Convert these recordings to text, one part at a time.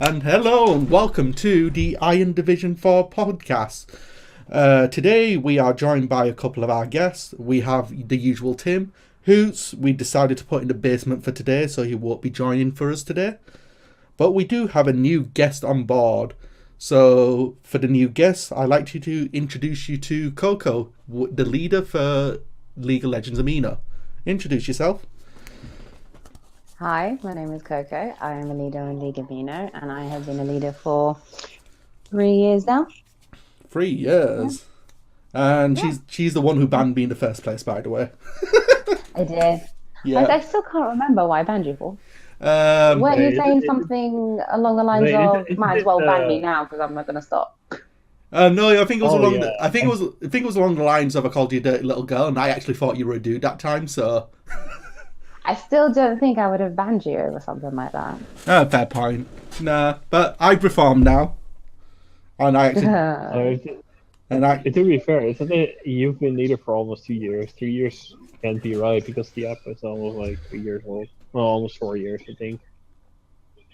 And hello and welcome to the Iron Division 4 podcast. Today we are joined by a couple of our guests. We have the usual Tim, who's we decided to put in the basement for today, so he won't be joining for us today. But we do have a new guest on board. So for the new guest, I'd like to introduce you to Koko, the leader for League of Legends Amino. Introduce yourself. Hi, my name is Koko. I am a leader in League Amino, and I have been a leader for 3 years now. 3 years? Yeah. And she's the one who banned me in the first place, by the way. I did. Yeah. I still can't remember why I banned you for. Weren't you saying something along the lines of might as well ban me now because I'm not going to stop? No, I think it was I think it was along the lines of I called you a dirty little girl, and I actually thought you were a dude that time. So I still don't think I would have banned you over something like that. Fair point. Nah, but I've reformed now, and I actually to be fair, isn't it? You've been leader for almost 2 years. 3 years can't be right because the app is almost like 3 years old. Well, almost 4 years, I think.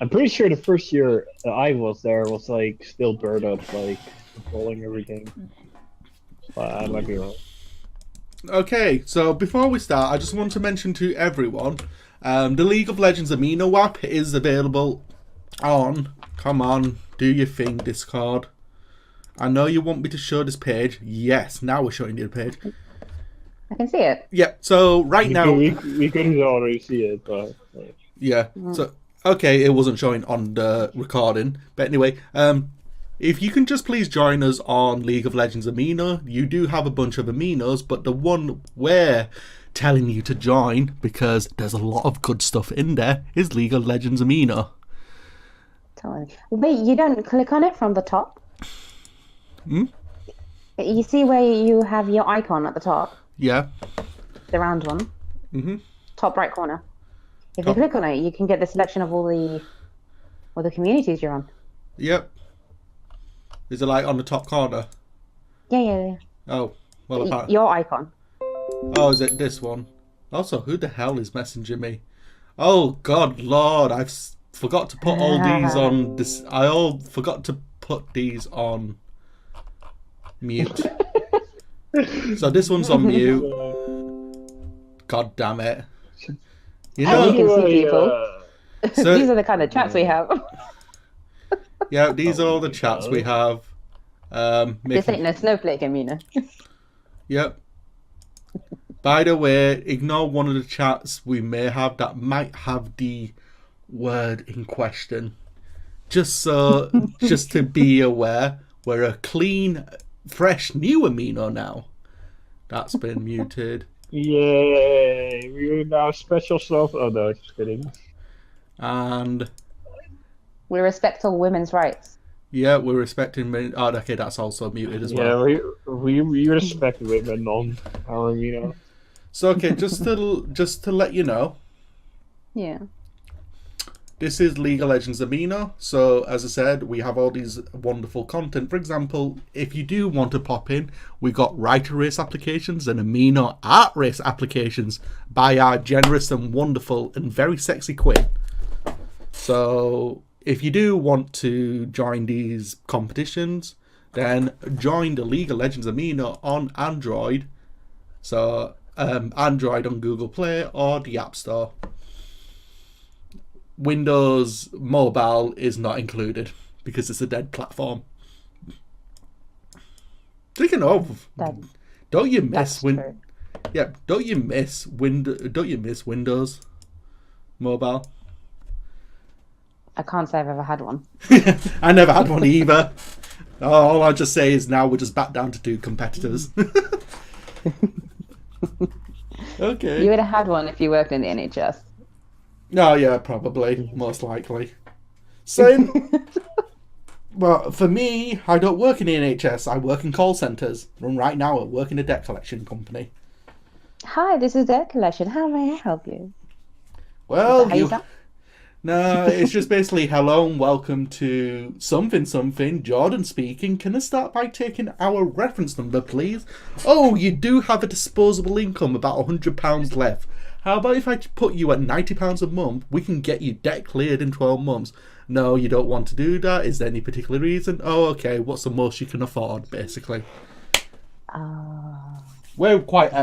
I'm pretty sure the first year that I was there was like still bird up, like controlling everything. I might be wrong. Okay, so before we start, I just want to mention to everyone, the League of Legends Amino app is available on, come on, do your thing, Discord. I know you want me to show this page. Yes, now we're showing you the page. I can see it. Yeah, so now... We couldn't already see it, but... Yeah, so, okay, it wasn't showing on the recording. But anyway, if you can just please join us on League of Legends Amino. You do have a bunch of Aminos, but the one we're telling you to join, because there's a lot of good stuff in there, is League of Legends Amino. Wait, you don't click on it from the top? You see where you have your icon at the top? Yeah. The round one? Mm-hmm. Top right corner. If you click on it, you can get the selection of all the communities you're on. Yep. Is it like on the top corner? Yeah. Oh, well, apart. Your icon. Oh, is it this one? Also, who the hell is messaging me? Oh, God, Lord, I've forgot to put all these on this. Forgot to put these on mute. So this one's on mute. God damn it. You know, you can see people. So, these are the kind of chats we have. Yeah, these are all the chats we have. This ain't no snowflake, Amina. Yep. By the way, ignore one of the chats we may have that might have the word in question. Just to be aware, we're a clean, fresh, new Amino now. That's been muted. Yay! We're now special stuff. Oh no, just kidding. And we respect all women's rights. Yeah, we're respecting men. Oh, okay, that's also muted as well. Yeah, we respect women on our Amino. So okay, just to let you know. Yeah. This is League of Legends Amino. So, as I said, we have all these wonderful content. For example, if you do want to pop in, we got writer race applications and Amino art race applications by our generous and wonderful and very sexy queen. So, if you do want to join these competitions, then join the League of Legends Amino on Android. So, Android on Google Play or the App Store. Windows Mobile is not included because it's a dead platform. Speaking of, don't you miss Windows Windows Mobile? I can't say I've ever had one. I never had one either. All I'll just say is now we're just back down to 2 competitors. Okay. You would have had one if you worked in the NHS. No, yeah, probably, most likely. So, well, for me, I don't work in the NHS. I work in call centres. And right now, I work in a debt collection company. Hi, this is debt collection. How may I help you? Well, no, it's just basically hello and welcome to something. Jordan speaking. Can I start by taking our reference number, please? Oh, you do have a disposable income, about £100 left. How about if I put you at £90 a month, we can get you debt cleared in 12 months. No, you don't want to do that. Is there any particular reason? Oh, okay. What's the most you can afford, basically? We're quite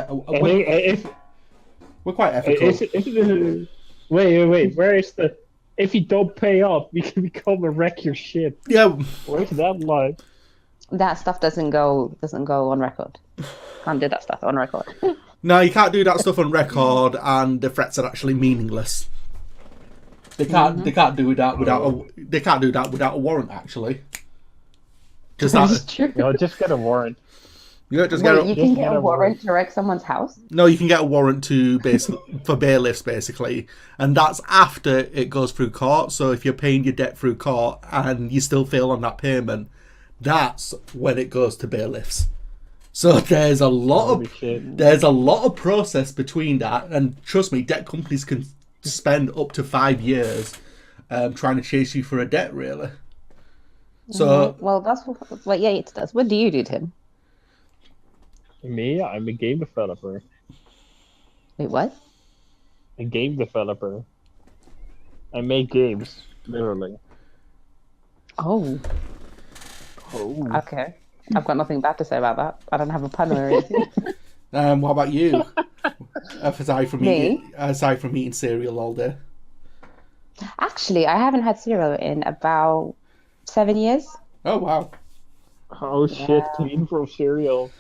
we're quite ethical. Wait. Where is the? If you don't pay up, you can become a wreck your ship. Yeah. Where's that line? That stuff doesn't go on record. Can't do that stuff on record. No, you can't do that stuff on record, and the threats are actually meaningless. They can't do that without a warrant. Actually, just That's true. No, just get a warrant. You can get a warrant to wreck someone's house? No, you can get a warrant for bailiffs, basically. And that's after it goes through court. So if you're paying your debt through court and you still fail on that payment, that's when it goes to bailiffs. So there's a lot of process between that. And trust me, debt companies can spend up to 5 years trying to chase you for a debt, really. So well, that's what Yates does. What do you do, Tim? Me, I'm a game developer. Wait, what? A game developer. I make games, literally. Oh. Okay. I've got nothing bad to say about that. I don't have a pun or anything. What about you? aside from eating cereal all day. Actually, I haven't had cereal in about 7 years. Oh wow. Oh shit! Clean from cereal.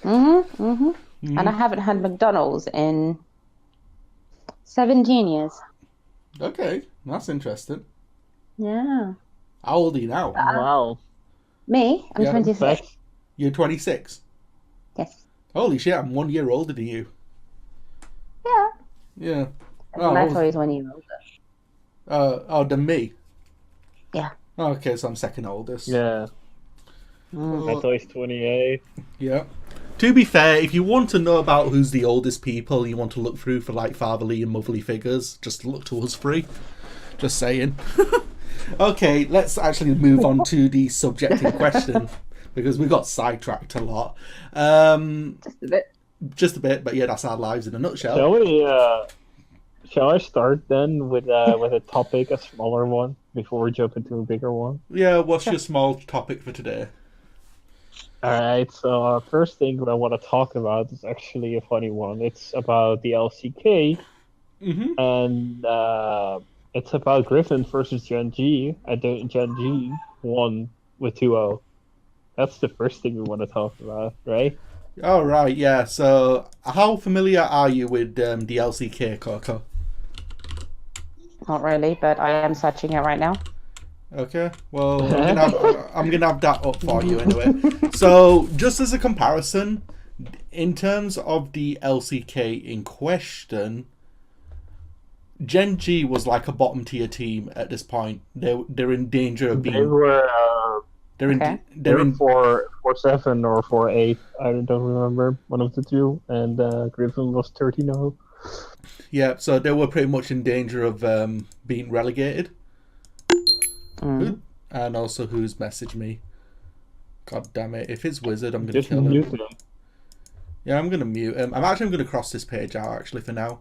And I haven't had McDonald's in 17 years. Okay, that's interesting. Yeah. How old are you now? Wow. Me? I'm 26. You're 26? Yes. Holy shit, I'm 1 year older than you. Yeah. Yeah. I thought he was 1 year older. Than me? Yeah. Okay, so I'm second oldest. Yeah. I thought he's 28. Yeah. To be fair, if you want to know about who's the oldest people, you want to look through for like fatherly and motherly figures, just look to us three. Just saying. Okay, let's actually move on to the subject in question, because we got sidetracked a lot. Just a bit, but yeah, that's our lives in a nutshell. Shall I start then with a topic, a smaller one, before we jump into a bigger one? Yeah, what's your small topic for today? Alright, so first thing that I want to talk about is actually a funny one. It's about the LCK, and it's about Griffin versus Gen G, and Gen G won with 2-0. That's the first thing we want to talk about, right? Oh, right, yeah. So, how familiar are you with the LCK, Koko? Not really, but I am searching it right now. Okay, well, I'm gonna have that up for you anyway. So, just as a comparison, in terms of the LCK in question, Gen G was like a bottom tier team at this point. They're in danger of being. They're in 4-7 or 4-8. I don't remember, one of the two. And Griffin was 30-0. Yeah, so they were pretty much in danger of being relegated. And also, who's messaged me? God damn it! If it's Wizard, I'm gonna kill him. Yeah, I'm gonna mute him. I'm gonna cross this page out actually for now,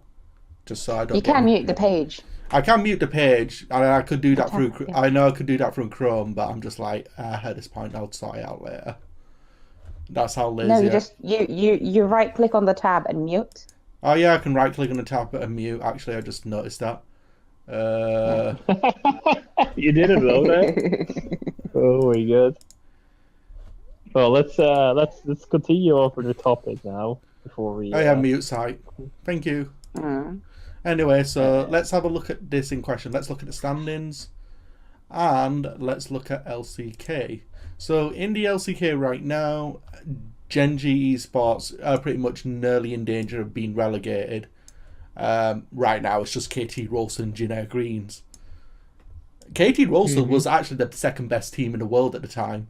just so I don't. You can mute the page. I can mute the page. I could do that through. Yeah. I know I could do that through Chrome, but I'm just like at this point I'll sort it out later. That's how lazy. No, you right click on the tab and mute. Oh yeah, I can right click on the tab and mute. Actually, I just noticed that. You didn't know that? Oh my god. Well, let's continue over the topic now before we. Oh yeah, mute site. Thank you. Anyway, so let's have a look at this in question. Let's look at the standings, and let's look at LCK. So in the LCK right now, Gen G Esports are pretty much nearly in danger of being relegated. Right now, it's just KT Rolson and Jin Air Greens. KT Rolson was actually the second best team in the world at the time.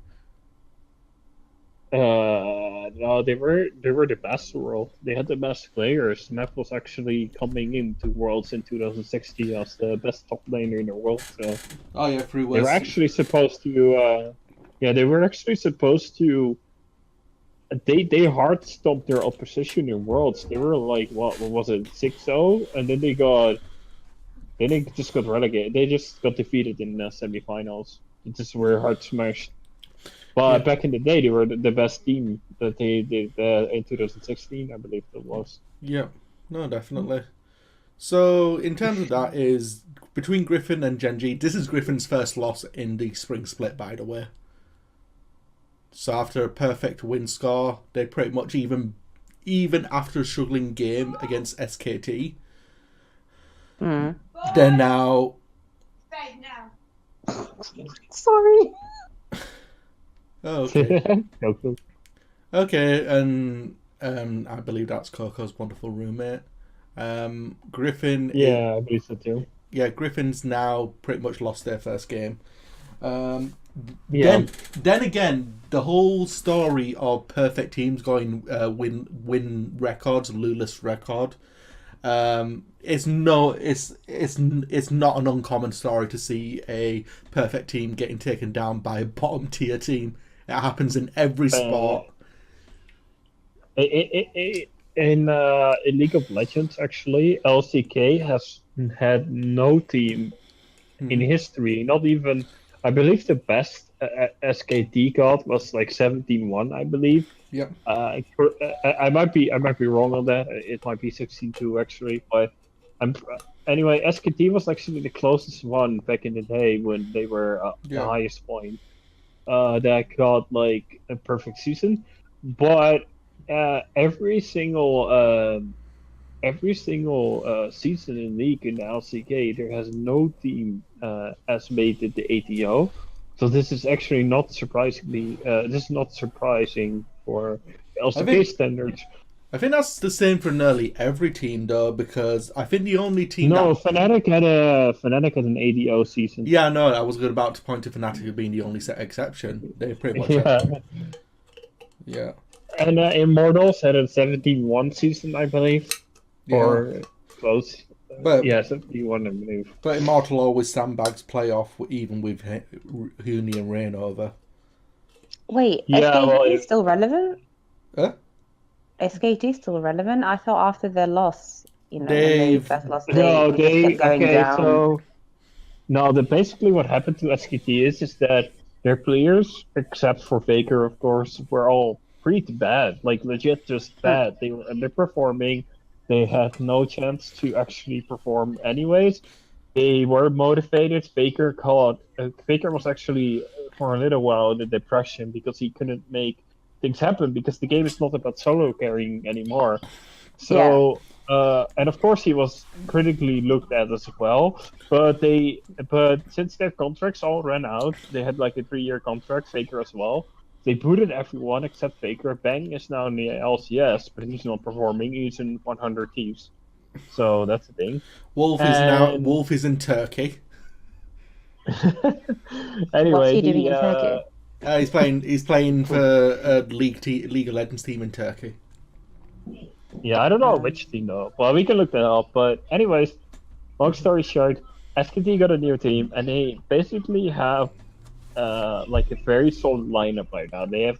No, they were the best world. They had the best players. Neff was actually coming into Worlds in 2016 as the best top laner in the world. So oh yeah, through they were actually supposed to. They were actually supposed to. They hard stomped their opposition in Worlds. They were like, what was it, 6-0, and then they got They didn't just got relegated. They just got defeated in the semifinals. It just were hard smashed. But back in the day, they were the best team that they did in 2016, I believe it was. Yeah, no, definitely. So in terms of that, is between Griffin and Genji, this is Griffin's first loss in the spring split, by the way. So after a perfect win score, they pretty much even after a struggling game against SKT, they're now. Sorry. Oh, okay. Okay, and I believe that's Koko's wonderful roommate. Griffin. Yeah, I believe so too. Yeah, Griffin's now pretty much lost their first game. Yeah. Then again, the whole story of perfect teams going win records, Lula's record. It's not an uncommon story to see a perfect team getting taken down by a bottom tier team. It happens in every sport. In League of Legends, actually, LCK has had no team in history. Not even, I believe the best SKT got was like 17-1, I believe. Yep. I might be wrong on that. It might be 16-2 actually, but anyway, SKT was actually the closest one back in the day when they were the highest point that got like a perfect season. But every single season in League in the LCK, there has no team has made it the ATO. So this is actually not surprising for LCK standards. I think that's the same for nearly every team, though, because I think the only team. No, Fnatic had an ADO season. Yeah, no, I was about to point to Fnatic being the only exception. They pretty much. Yeah. And Immortals had a 17-1 season, I believe, or close. But, 71, I believe. But Immortal always sandbags playoff, even with Huni and Rain over. Wait, SKT is still relevant? Huh? SKT is still relevant? I thought after their loss, when they first lost, basically what happened to SKT is that their players, except for Faker, of course, were all pretty bad, like legit just bad. They were underperforming. They had no chance to actually perform anyways. They were motivated. Faker was actually for a little while in a depression because he couldn't make things happen because the game is not about solo carrying anymore. So and of course he was critically looked at as well. But since their contracts all ran out, they had like a 3-year contract, Faker as well. They booted everyone except Faker. Bang is now in the LCS, but he's not performing. He's in 100 Thieves. So that's the thing. Wolf is in Turkey. Anyway, what's he doing in Turkey? He's playing for a League of Legends team in Turkey. Yeah, I don't know which team though. Well, we can look that up. But anyways, long story short, SKT got a new team, and they basically have like a very solid lineup right now. They have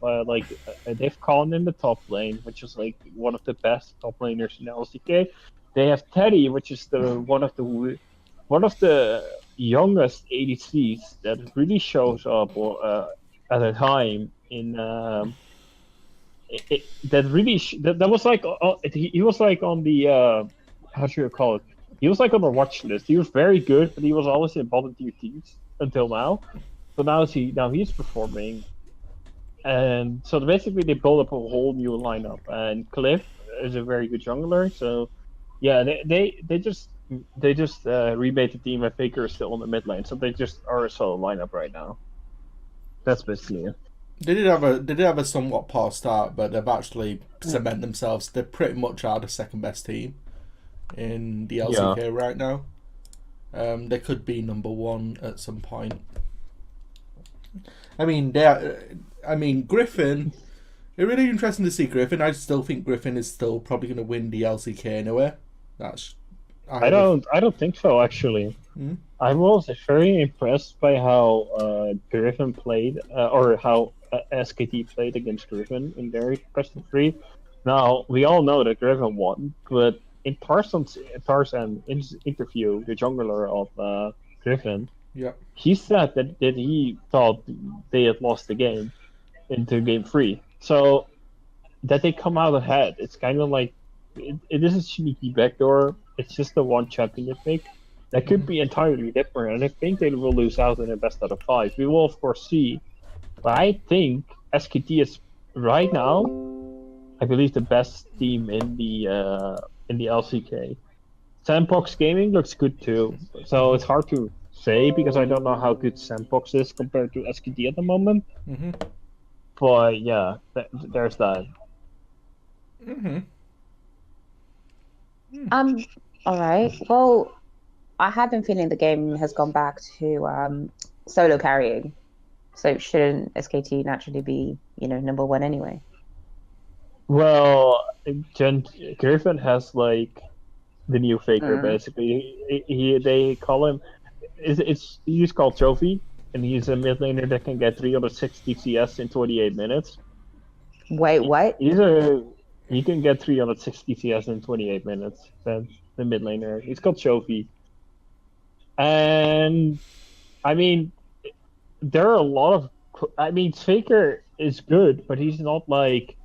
they've Khan in the top lane, which is like one of the best top laners in LCK. They have Teddy, which is one of the youngest ADCs that really shows up at a time in that was like he was like on the how should you call it? He was like on the watch list. He was very good, but he was always in bottom tier teams until now. So now he's performing, and so basically they build up a whole new lineup. And Cliff is a very good jungler. So yeah, they just remade the team. And Faker is still on the mid lane, so they just are a solid lineup right now. That's basically it. They did have a somewhat poor start, but they've actually cemented themselves. They pretty much are the second best team in the LCK right now. They could be number one at some point. I mean, Griffin. It's really interesting to see Griffin. I still think Griffin is still probably going to win the LCK anyway. I don't think so actually. I was very impressed by how Griffin played, or how SKT played against Griffin in their best of 3. Now we all know that Griffin won, but in Tarzan's interview, the jungler of Griffin, he said that he thought they had lost the game into game 3. So that they come out ahead, it's kind of like it is a sneaky backdoor. It's just the one champion pick. That could be entirely different, and I think they will lose out in the best out of 5. We will of course see, but I think SKT is right now, I believe, the best team in the LCK. Sandbox Gaming looks good too, so it's hard to say because I don't know how good Sandbox is compared to SKT at the moment. But yeah, there's that. All right. Well, I have been feeling the game has gone back to solo carrying. So shouldn't SKT naturally be, number 1 anyway? Well, Griffin has like the new faker basically. They call him. He's called Trophy, and he's a mid laner that can get 360 CS in 28 minutes. Wait, what? He can get 360 CS in 28 minutes. That's the mid laner. He's called Trophy. And I mean, there are a lot of. I mean, Faker is good, but he's not like.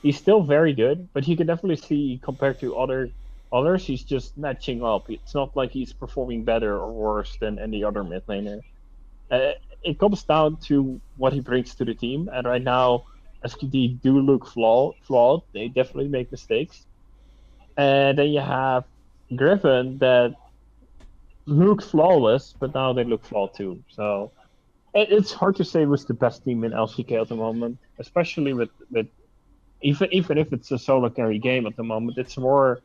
He's still very good, but you can definitely see compared to others, he's just matching up. It's not like he's performing better or worse than any other mid laner. It comes down to what he brings to the team, and right now, SKT do look flawed. They definitely make mistakes. And then you have Griffin that looked flawless, but now they look flawed too. So it's hard to say who's the best team in LCK at the moment, especially with even if it's a solo carry game at the moment. It's more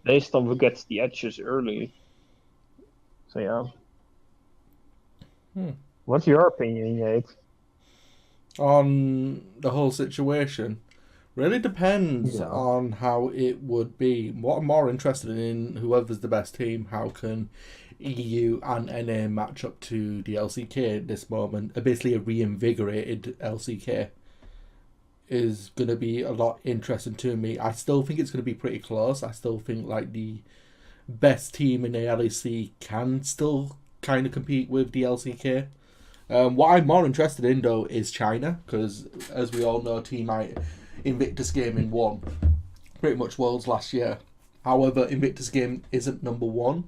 based on who gets the edges early. So yeah. What's your opinion, Yates? On the whole situation? Really depends on how it would be. What I'm more interested in, whoever's the best team, how can EU and NA match up to the LCK at this moment? Basically a reinvigorated LCK is going to be a lot interesting to me. I still think it's going to be pretty close. I still think like the best team in the LEC can still kind of compete with the LCK. What I'm more interested in though is China, because as we all know, Team Invictus Gaming won pretty much Worlds last year. However, Invictus Game isn't number 1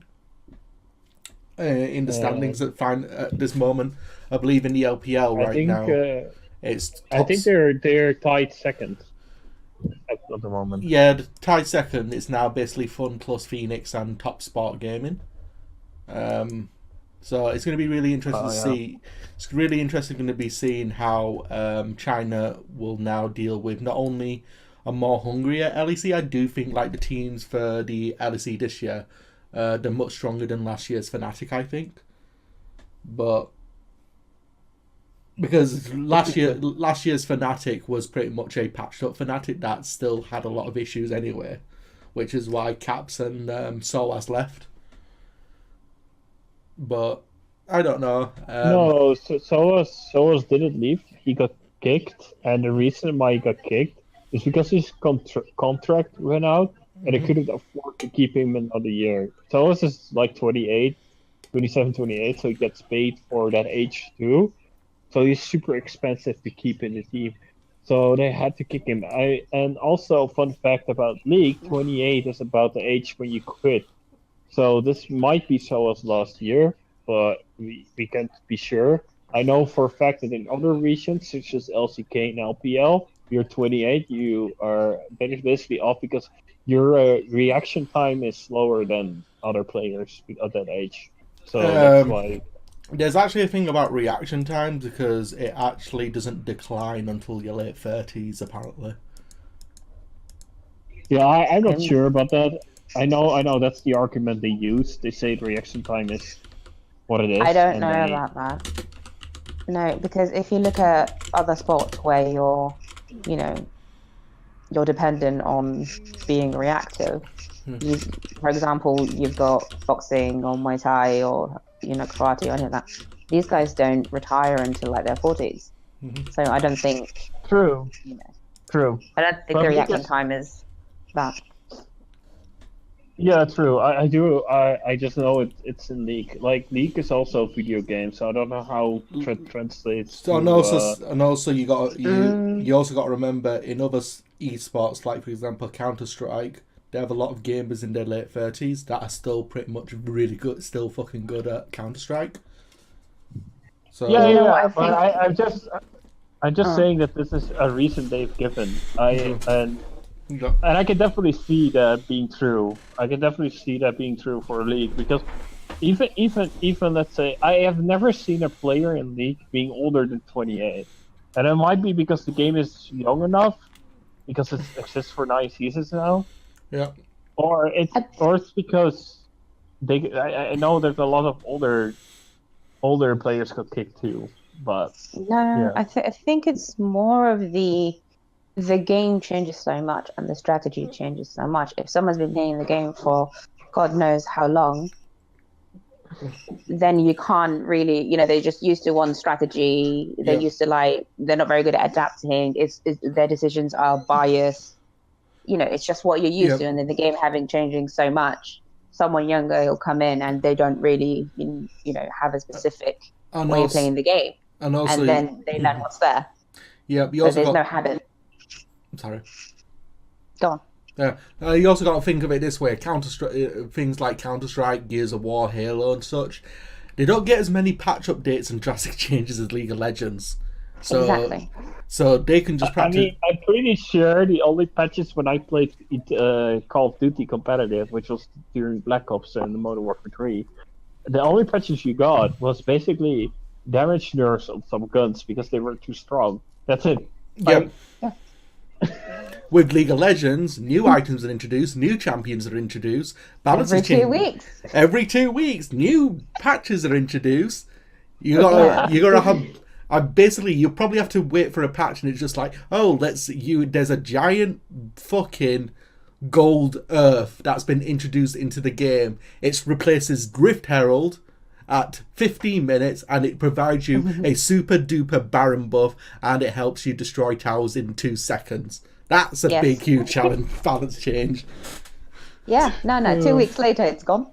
in the standings at this moment. I believe in the LPL now. I think they're tied second at the moment. Yeah, the tied second is now basically Fun plus Phoenix and Top Sport Gaming. So it's going to be really interesting to see. It's really interesting going to be seeing how China will now deal with not only a more hungrier LEC. I do think like the teams for the LEC this year, they're much stronger than last year's Fnatic, I think. But because last year's Fnatic was pretty much a patched up Fnatic that still had a lot of issues anyway, which is why Caps and Solas left. But I don't know. No, Solas didn't leave. He got kicked, and the reason why he got kicked is because his contract ran out, and they couldn't afford to keep him another year. Solas is like 27, 28, so he gets paid for that age too. So he's super expensive to keep in the team. So they had to kick him. And also, fun fact about League, 28 is about the age when you quit. So this might be Solas last year, but we can't be sure. I know for a fact that in other regions, such as LCK and LPL, you're 28, you are basically off because your reaction time is slower than other players at that age. So that's why. There's actually a thing about reaction times because it actually doesn't decline until your late 30s, apparently. Yeah, I'm not sure about that. I know that's the argument they use. They say the reaction time is what it is. I don't know about that. No, because if you look at other sports where you're dependent on being reactive. For example, you've got boxing or Muay Thai or karate or any of that. These guys don't retire until like their 40s. So I don't think. True. True. I don't think the reaction time is that. Yeah, true. I do. I just know it's in League. Like League is also a video game, so I don't know how translates So to. and also Mm, you also got to remember in other esports, like for example Counter Strike, they have a lot of gamers in their late 30s that are still pretty much really good, still fucking good at Counter Strike. So Yeah, you yeah, know what yeah. I But think? I'm just Oh, saying that this is a reason they've given. yeah, And I can definitely see that being true. I can definitely see that being true for League because even let's say I have never seen a player in League being older than 28, and it might be because the game is young enough because it exists for 9 seasons now, yeah. or it's because I know there's a lot of older players got kicked too, but no, yeah, I think it's more of the game changes so much and the strategy changes so much. If someone's been playing the game for God knows how long, then you can't really, they're just used to one strategy. They're Yeah, used to they're not very good at adapting. It's their decisions are biased. It's just what you're used yeah, to. And then the game having changing so much, someone younger will come in and they don't really, have a specific and way of also, playing the game. and also, And then they learn what's there. yeah. You So also there's no got. habit. Sorry. Go on. Yeah, you also got to think of it this way: things like Counter Strike, Gears of War, Halo, and such. They don't get as many patch updates and drastic changes as League of Legends, so Exactly. they can just I practice. mean, I'm pretty sure the only patches when I played Call of Duty competitive, which was during Black Ops and Modern Warfare 3, the only patches you got was basically damage nerfs on some guns because they were too strong. That's it. Yeah, Like, Yeah. with League of Legends, new items are introduced, new champions are introduced, balances Every two change weeks. every 2 weeks. New patches are introduced. Yeah. You gotta have. Basically, you probably have to wait for a patch, and it's just like, oh, There's a giant fucking gold earth that's been introduced into the game. It replaces Drift Herald at 15 minutes, and it provides you a super duper Baron buff, and it helps you destroy towers in 2 seconds. That's a big, Yes. huge challenge balance change. Yeah. No. 2 weeks later, it's gone.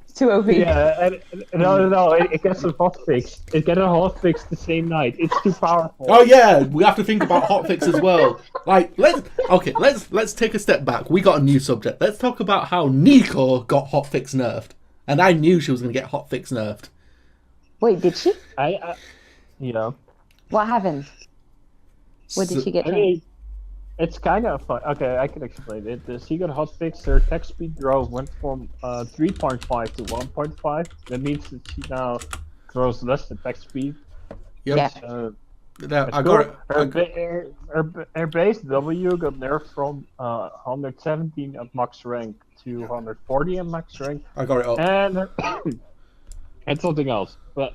It's too OP. yeah, no, it gets a hotfix. It gets a hotfix the same night. It's too powerful. Oh yeah, we have to think about hotfix as well. Like let's take a step back. We got a new subject. Let's talk about how Nico got hotfix nerfed, and I knew she was going to get hotfix nerfed. Wait, did she? Yeah. What happened? What did So- she get I changed? mean, it's kind of fun. Okay, I can explain it. The secret hotfix, her text speed growth went from 3.5 to 1.5. That means that she now grows less than text speed. Yep. Yeah. Yeah, I It's got cool. it. Her base W got nerfed from 117 at max rank to 140 at max rank, I got it up. and and something else. But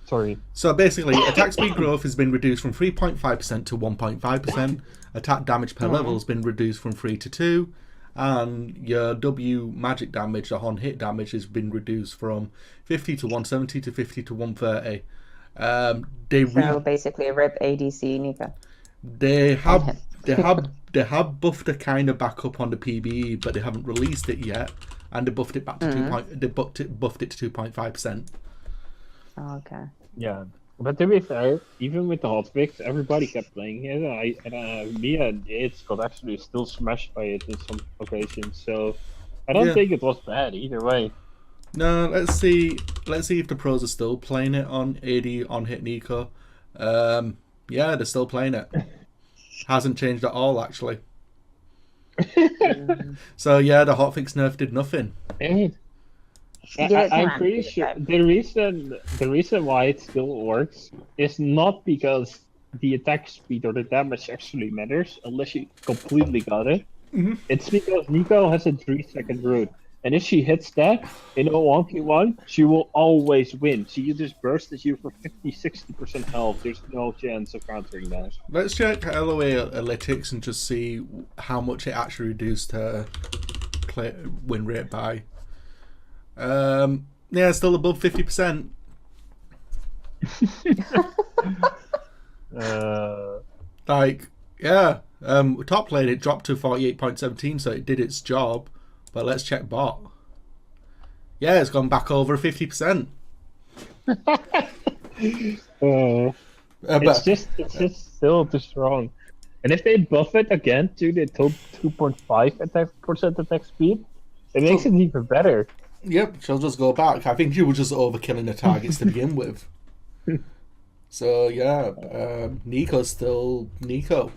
sorry. So basically, attack speed growth has been reduced from 3.5% to 1.5%. Attack damage per level has been reduced from 3 to 2. And your W magic damage, the on hit damage, has been reduced from 50 to 170 to 50 to 130. So basically, rip ADC Nico. They have buffed a kind of back up on the PBE, but they haven't released it yet, and they buffed it back to They buffed it to 2.5%. Oh, okay. Yeah, but to be fair, even with the hotfix, everybody kept playing it. Me and Yates got actually still smashed by it in some occasions. So I don't Yeah. think it was bad either way. No, let's see if the pros are still playing it on AD on Hit Nico. Yeah, they're still playing it. Hasn't changed at all actually. So yeah, the hotfix nerf did nothing. And I'm pretty sure the reason why it still works is not because the attack speed or the damage actually matters, unless you completely got it. Mm-hmm. It's because Nico has a 3-second root, and if she hits that in a 1v1, she will always win. She just bursts you for 50-60% health. There's no chance of countering that. Let's check LOA analytics and just see how much it actually reduced her win rate by. Yeah, still above 50%. Like, yeah. Top lane it dropped to 48.17, so it did its job. But let's check bot. Yeah, it's gone back over 50%. It's just still too strong. And if they buff it again to the 2.5% attack speed, it makes it even better. Yep, she'll just go back. I think she was just overkilling the targets to begin with. So yeah, Nico's still Nico.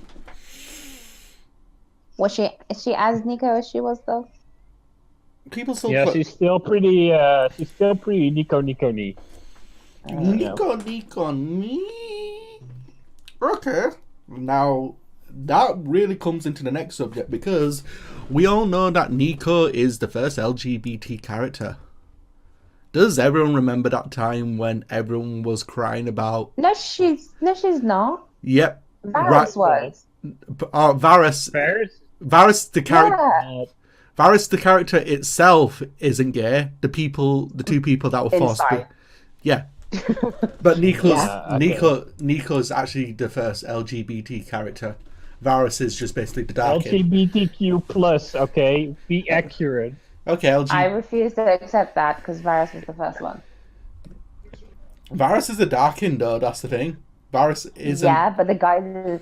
Is she as Nico as she was though? People still Yeah, she's still pretty Nico nee. Nico. Okay. Now that really comes into the next subject because we all know that Nico is the first LGBT character. Does everyone remember that time when everyone was crying about? No, she's not. Yep. Varys was. Varys. Varys the character. Yeah. Varys the character itself isn't gay. The two people that were forced. Yeah. But Nico's actually the first LGBT character. Varys is just basically the dark LGBTQ plus. Okay, be accurate. Okay, I refuse to accept that because Varys was the first one. Varys is the Darkin, though. That's the thing. Varys isn't. Yeah, but the guy, wait,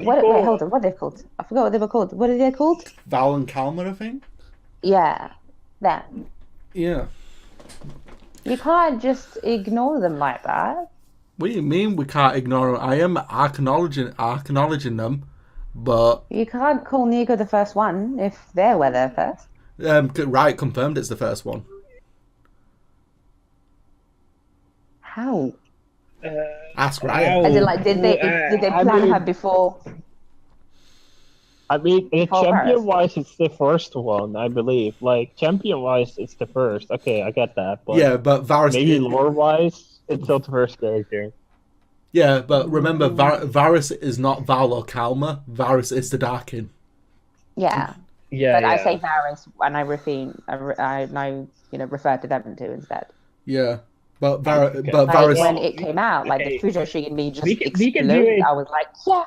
hold on. What are they called? I forgot what they were called. What are they called? Val and Kalmar, I think. Yeah, that. Yeah. You can't just ignore them like that. What do you mean we can't ignore them? I am acknowledging them, but you can't call Nico the first one if they were there first. Riot confirmed it's the first one. How? Ask Riot. As in, like, did they plan her before? I mean, champion-wise, it's the first one, I believe. Like, champion-wise, it's the first. Okay, I get that. But yeah, but Varys... Maybe lore-wise, it's not the first character. Yeah, but remember, Varys is not Val or Kalmar. Varys is the Darkin. Yeah. Yeah, but I say Varys, and I refer to them too instead. Yeah, but Varys... when it came out, like, the Fujoshi in me just exploded. I was like, yeah.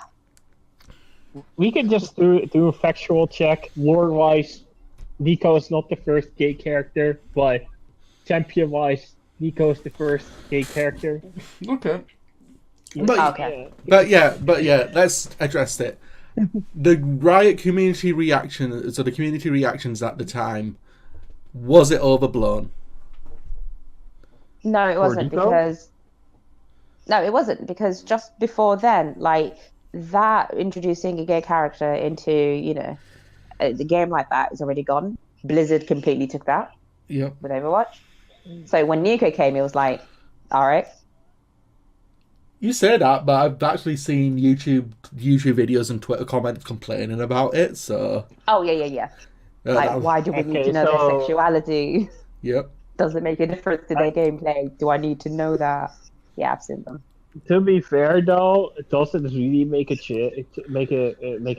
We can just do a factual check. Lore-wise, Nico is not the first gay character, but champion-wise, Nico is the first gay character. Okay. Okay. But yeah, let's address it. The Riot community reaction, so the community reactions at the time, was it overblown? No, it wasn't because... No, it wasn't because just before then, like... that introducing a gay character into, the game like that is already gone. Blizzard completely took that with Overwatch. So when Nico came, it was like, all right. You say that, but I've actually seen YouTube videos and Twitter comments complaining about it, so... Oh, yeah. Like, why do we need to know their sexuality? Yep. Does it make a difference to their gameplay? Do I need to know that? Yeah, I've seen them. To be fair, though, it doesn't really make a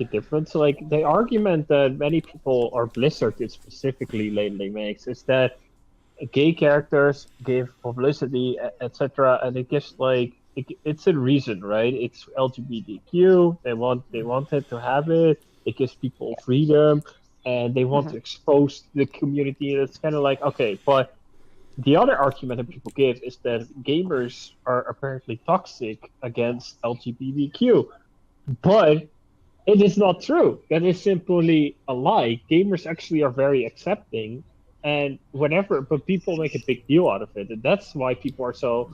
difference. Like, the argument that many people, or Blizzard specifically lately makes, is that gay characters give publicity, etc., and it gives it's a reason, right? It's LGBTQ. They wanted to have it. It gives people freedom, and they want to expose the community. It's kind of like, okay, but. The other argument that people give is that gamers are apparently toxic against LGBTQ. But it is not true. That is simply a lie. Gamers actually are very accepting, and but people make a big deal out of it. And that's why people are so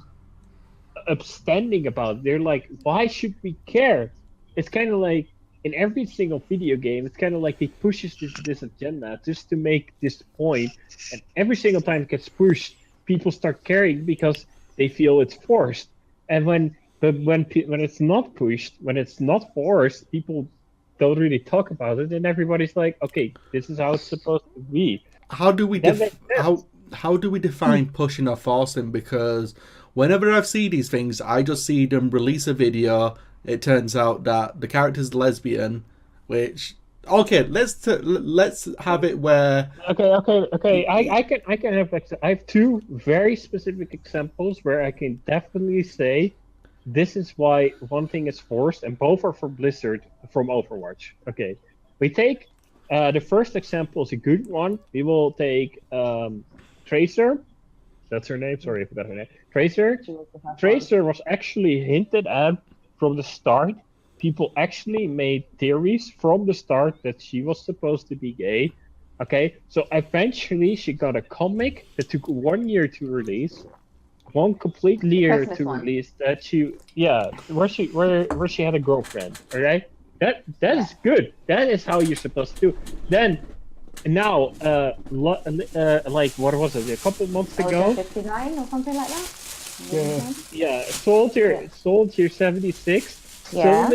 upstanding about it. They're like, why should we care? It's kind of like, in every single video game, it's kind of like it pushes this agenda just to make this point, and every single time it gets pushed, people start caring because they feel it's forced. And when it's not pushed, when it's not forced, people don't really talk about it, and everybody's like, okay, this is how it's supposed to be. How do we define pushing or forcing? Because whenever I see these things, I just see them release a video. It turns out that the character's lesbian, which let's have it where I can have I have two very specific examples where I can definitely say this is why one thing is forced, and both are from Blizzard from Overwatch. Okay, we take The first example is a good one. We will take Tracer. That's her name. Sorry, I forgot her name. Tracer. Tracer was actually hinted at from the start. People actually made theories from the start that she was supposed to be gay. Okay, so eventually she got a comic that took 1 year to release, one complete year to release. That where she had a girlfriend. Okay, that is good. That is how you're supposed to do. Then now, like what was it? A couple months ago. 59 or something like that. Yeah, Soldier 76. Yeah.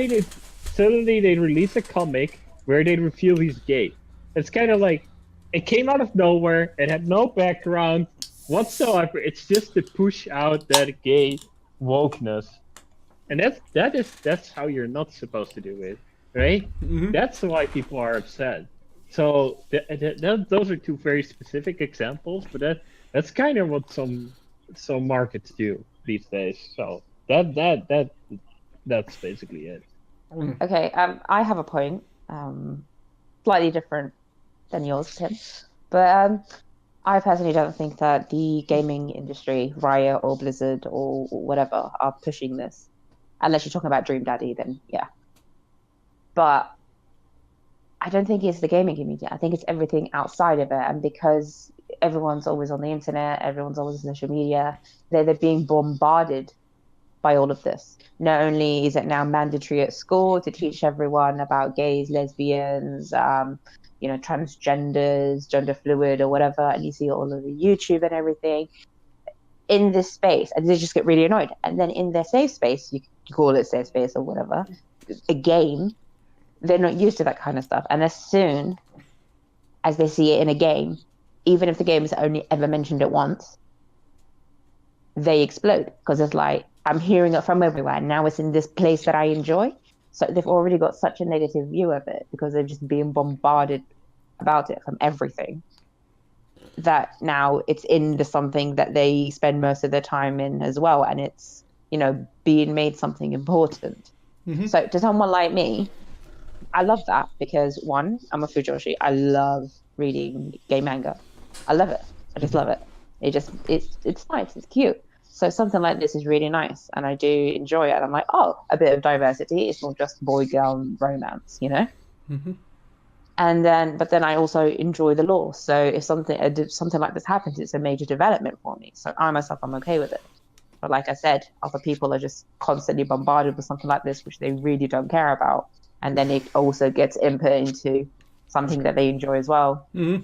Suddenly they release a comic where they reveal he's gay. It's kind of like it came out of nowhere. It had no background whatsoever. It's just to push out that gay wokeness, and that's how you're not supposed to do it, right? Mm-hmm. That's why people are upset. So those are two very specific examples, but that's kind of what some markets do these days. So that's basically it. Okay, I have a point, slightly different than yours, Tim, but I personally don't think that the gaming industry, Riot or Blizzard or whatever, are pushing this. Unless you're talking about Dream Daddy, then yeah. But I don't think it's the gaming community. I think it's everything outside of it, and because everyone's always on the internet, everyone's always on social media, they're being bombarded by all of this. Not only is it now mandatory at school to teach everyone about gays, lesbians, transgenders, gender fluid or whatever, and you see it all over YouTube and everything in this space, and they just get really annoyed. And then in their safe space, you call it safe space or whatever, a game, they're not used to that kind of stuff. And as soon as they see it in a game, even if the game is only ever mentioned it once, they explode, because it's like, I'm hearing it from everywhere. Now it's in this place that I enjoy. So they've already got such a negative view of it because they're just being bombarded about it from everything, that now it's into something that they spend most of their time in as well. And it's, being made something important. Mm-hmm. So to someone like me, I love that because, one, I'm a fujoshi. I love reading gay manga. I love it. I just love it. It's nice. It's cute. So something like this is really nice, and I do enjoy it. I'm like, oh, a bit of diversity. It's not just boy-girl romance, Mm-hmm. But then I also enjoy the lore. So if something like this happens, it's a major development for me. So I'm okay with it. But like I said, other people are just constantly bombarded with something like this, which they really don't care about. And then it also gets input into something that they enjoy as well. Mm-hmm.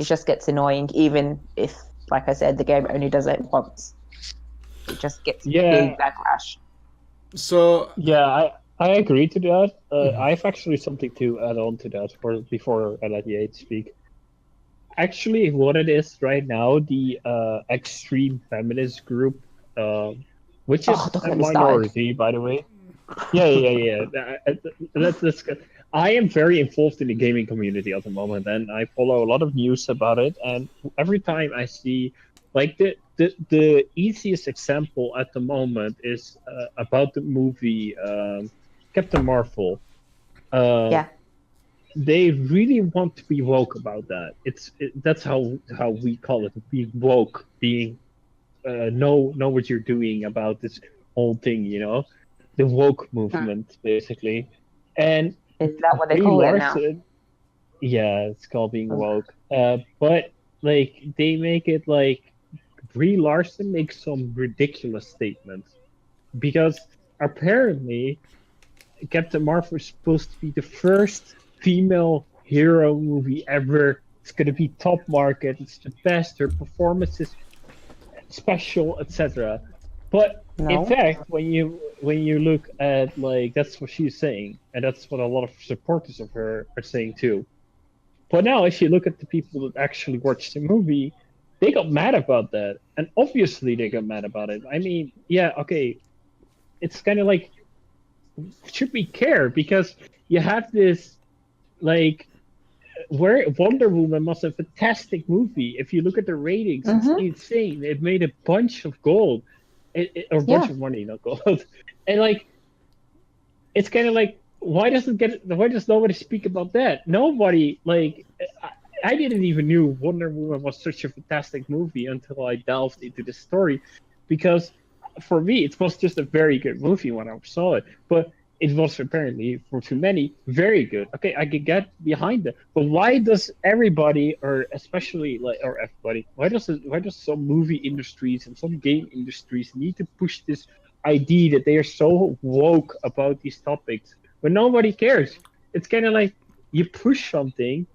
It just gets annoying, even if, like I said, the game only does it once. It just gets big backlash. So yeah, I agree to that. I have actually something to add on to that before I let Yates speak. Actually, what it is right now, the extreme feminist group, which is a minority, by the way. Yeah. That's good. I am very involved in the gaming community at the moment, and I follow a lot of news about it. And every time I see, like, the easiest example at the moment is about the movie Captain Marvel. They really want to be woke about that. That's how we call it, being woke, being know what you're doing about this whole thing, the woke movement, basically. And is that what they call it now? Yeah, it's called being woke. But like they make it like Brie Larson makes some ridiculous statements, because apparently Captain Marvel is supposed to be the first female hero movie ever. It's gonna be top market. It's the best. Her performance is special, etc. But in fact, when you look at, like, that's what she's saying, and that's what a lot of supporters of her are saying too. But now, if you look at the people that actually watched the movie, they got mad about that, and obviously they got mad about it. I mean, yeah, okay, it's kind of like, should we care? Because you have this, like, where Wonder Woman was a fantastic movie. If you look at the ratings, it's insane. It made a bunch of gold. Or a bunch of money, not gold. And like, it's kind of like, why does nobody speak about that? Nobody, like, I didn't even knew Wonder Woman was such a fantastic movie until I delved into the story, because for me it was just a very good movie when I saw it, but it was apparently for too many very good. Okay, I could get behind it, but why does everybody, or especially like, or everybody, why does some movie industries and some game industries need to push this idea that they are so woke about these topics when nobody cares? It's kind of like you push something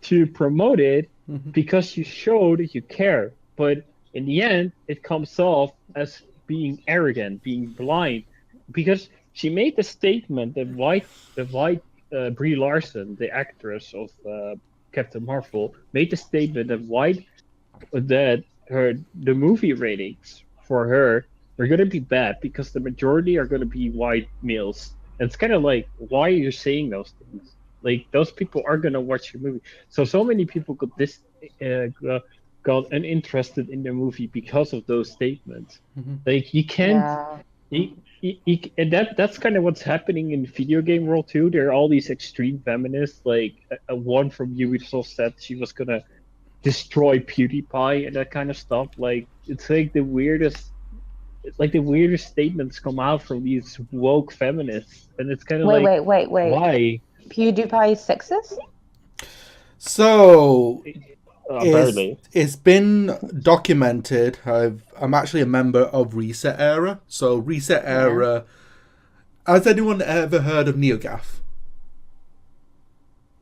to promote it because you show that you care, but in the end it comes off as being arrogant, being blind, because she made the statement that white Brie Larson, the actress of Captain Marvel, made the statement that the movie ratings for her are going to be bad because the majority are going to be white males. And it's kind of like, why are you saying those things? Like, those people are going to watch your movie. So many people got uninterested in the movie because of those statements. Like, you can't. Yeah. And that's kind of what's happening in the video game world too. There are all these extreme feminists. Like, a one from Ubisoft said she was gonna destroy PewDiePie and that kind of stuff. Like, it's like the weirdest statements come out from these woke feminists, and it's kind of Wait. why? PewDiePie is sexist? So Apparently, it's been documented. I'm actually a member of Reset Era. So Reset Era. Has anyone ever heard of NeoGAF?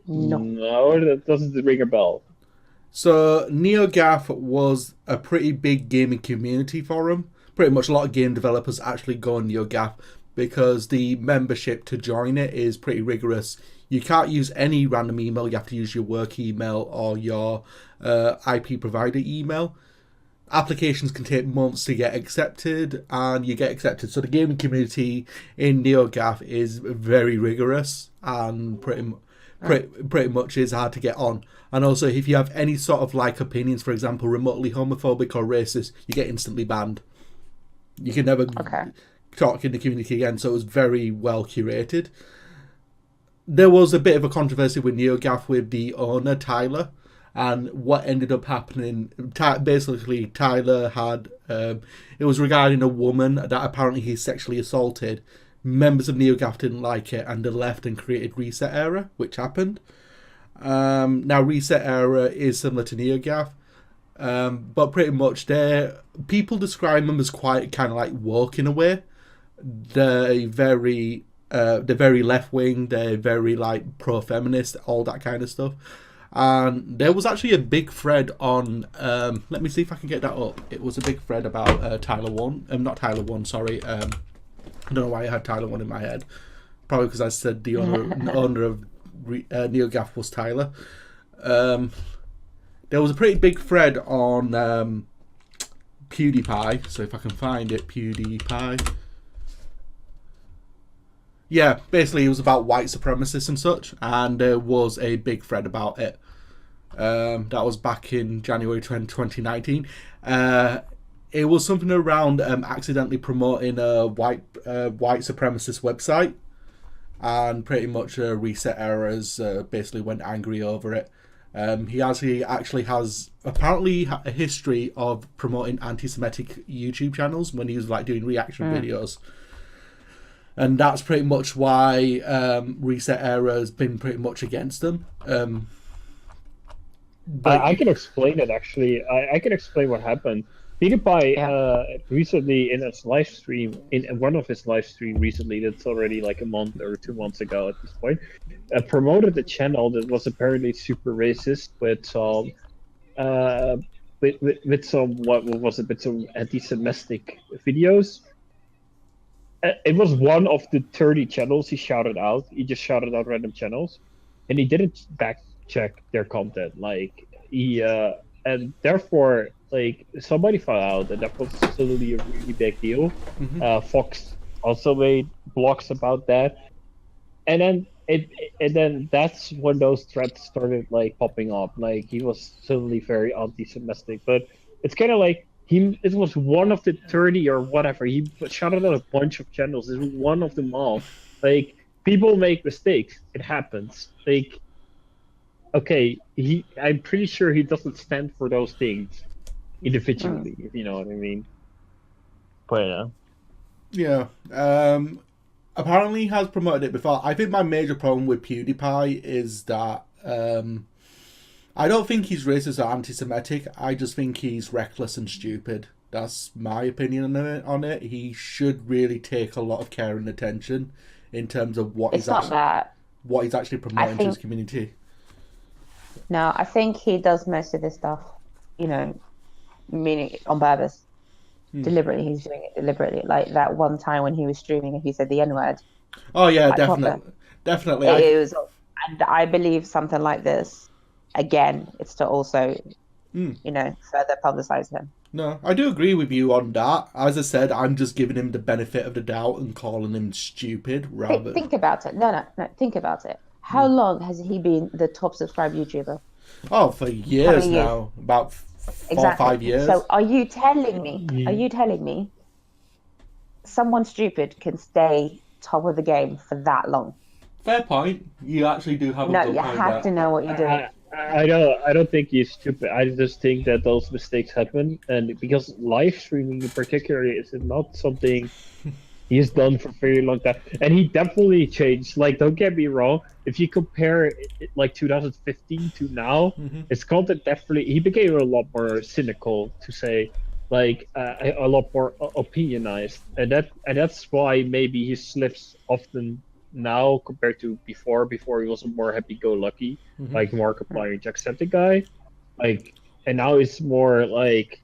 no, that doesn't ring a bell. So NeoGAF was a pretty big gaming community forum. Pretty much a lot of game developers actually go on NeoGAF because the membership to join it is pretty rigorous. You can't use any random email. You have to use your work email or your IP provider email. Applications can take months to get accepted, and you get accepted. So the gaming community in NeoGAF is very rigorous and pretty much is hard to get on. And also, if you have any sort of like opinions, for example, remotely homophobic or racist, you get instantly banned. You can never talk in the community again. So it was very well curated. There was a bit of a controversy with NeoGAF with the owner, Tyler, and what ended up happening. Basically, Tyler had it was regarding a woman that apparently he sexually assaulted. Members of NeoGAF didn't like it, and they left and created Reset Era, which happened. Now Reset Era is similar to NeoGAF, but pretty much people describe them as quite kind of like woke in a way. They're very left wing. They're very like pro feminist, all that kind of stuff. And there was actually a big thread on. Let me see if I can get that up. It was a big thread about Tyler One. Not Tyler One. Sorry. I don't know why I had Tyler One in my head. Probably because I said the owner of NeoGAF was Tyler. There was a pretty big thread on PewDiePie. So if I can find it, PewDiePie. Yeah, basically it was about white supremacists and such, and there was a big thread about it. That was back in January 2019. It was something around accidentally promoting a white supremacist website, and pretty much Reset Errors basically went angry over it. He actually has apparently a history of promoting anti-Semitic YouTube channels when he was like doing reaction videos. And that's pretty much why Reset Era has been pretty much against them. But I can explain it, actually. I can explain what happened. PewDiePie recently in his live stream, in one of his live stream recently, that's already like a month or 2 months ago at this point, promoted a channel that was apparently super racist with some some anti-Semitic videos. It was one of the 30 channels he shouted out. He just shouted out random channels, and he didn't back check their content. Like and therefore, like, somebody found out, and that was suddenly a really big deal. Fox also made blogs about that, and then that's when those threats started like popping up. Like, he was suddenly very anti-Semitic, but it's kind of like. It was one of the 30 or whatever. He shouted out a bunch of channels. It was one of them all. Like, people make mistakes. It happens. Like, okay, I'm pretty sure he doesn't stand for those things individually, if you know what I mean. But Yeah. Apparently he has promoted it before. I think my major problem with PewDiePie is that I don't think he's racist or anti-Semitic. I just think he's reckless and stupid. That's my opinion on it. He should really take a lot of care and attention in terms of what It's not that. what he's actually promoting to his think- community. No, I think he does most of this stuff, meaning on purpose. Deliberately, he's doing it deliberately. Like that one time when he was streaming and he said the N-word. Oh yeah, Like, definitely, definitely. It was, and I believe something like this. Again, it's to also, further publicize him. No, I do agree with you on that. As I said, I'm just giving him the benefit of the doubt and calling him stupid rather. Think about it. No. Think about it. How long has he been the top subscribed YouTuber? Oh, for years now. About 4 or 5 years. So are you telling me someone stupid can stay top of the game for that long? Fair point. You actually do have a No, good you point have there. to know what you're doing. I don't think he's stupid. I just think that those mistakes happen, and because live streaming in particular is not something he's done for a very long time, and he definitely changed. Like, don't get me wrong. If you compare like 2015 to now, his content definitely he became a lot more cynical, to say, like a lot more opinionized, and that's why maybe he slips often now compared to before. Before he was a more happy-go-lucky, like Markiplier Jacksepticeye guy, like, and now it's more like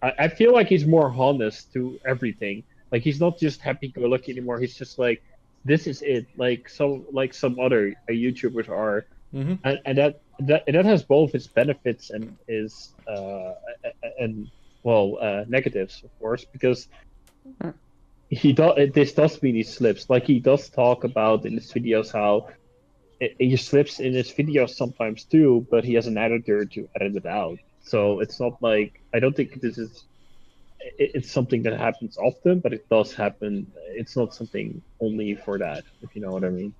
I feel like he's more honest to everything. Like, he's not just happy-go-lucky anymore. He's just like, this is it. Like some other YouTubers are, and that has both its benefits and its negatives, of course, because this does mean he slips. Like, he does talk about in his videos how he slips in his videos sometimes too, but he has an editor to edit it out. So it's not like, I don't think this is. It's something that happens often, but it does happen. It's not something only for that, if you know what I mean.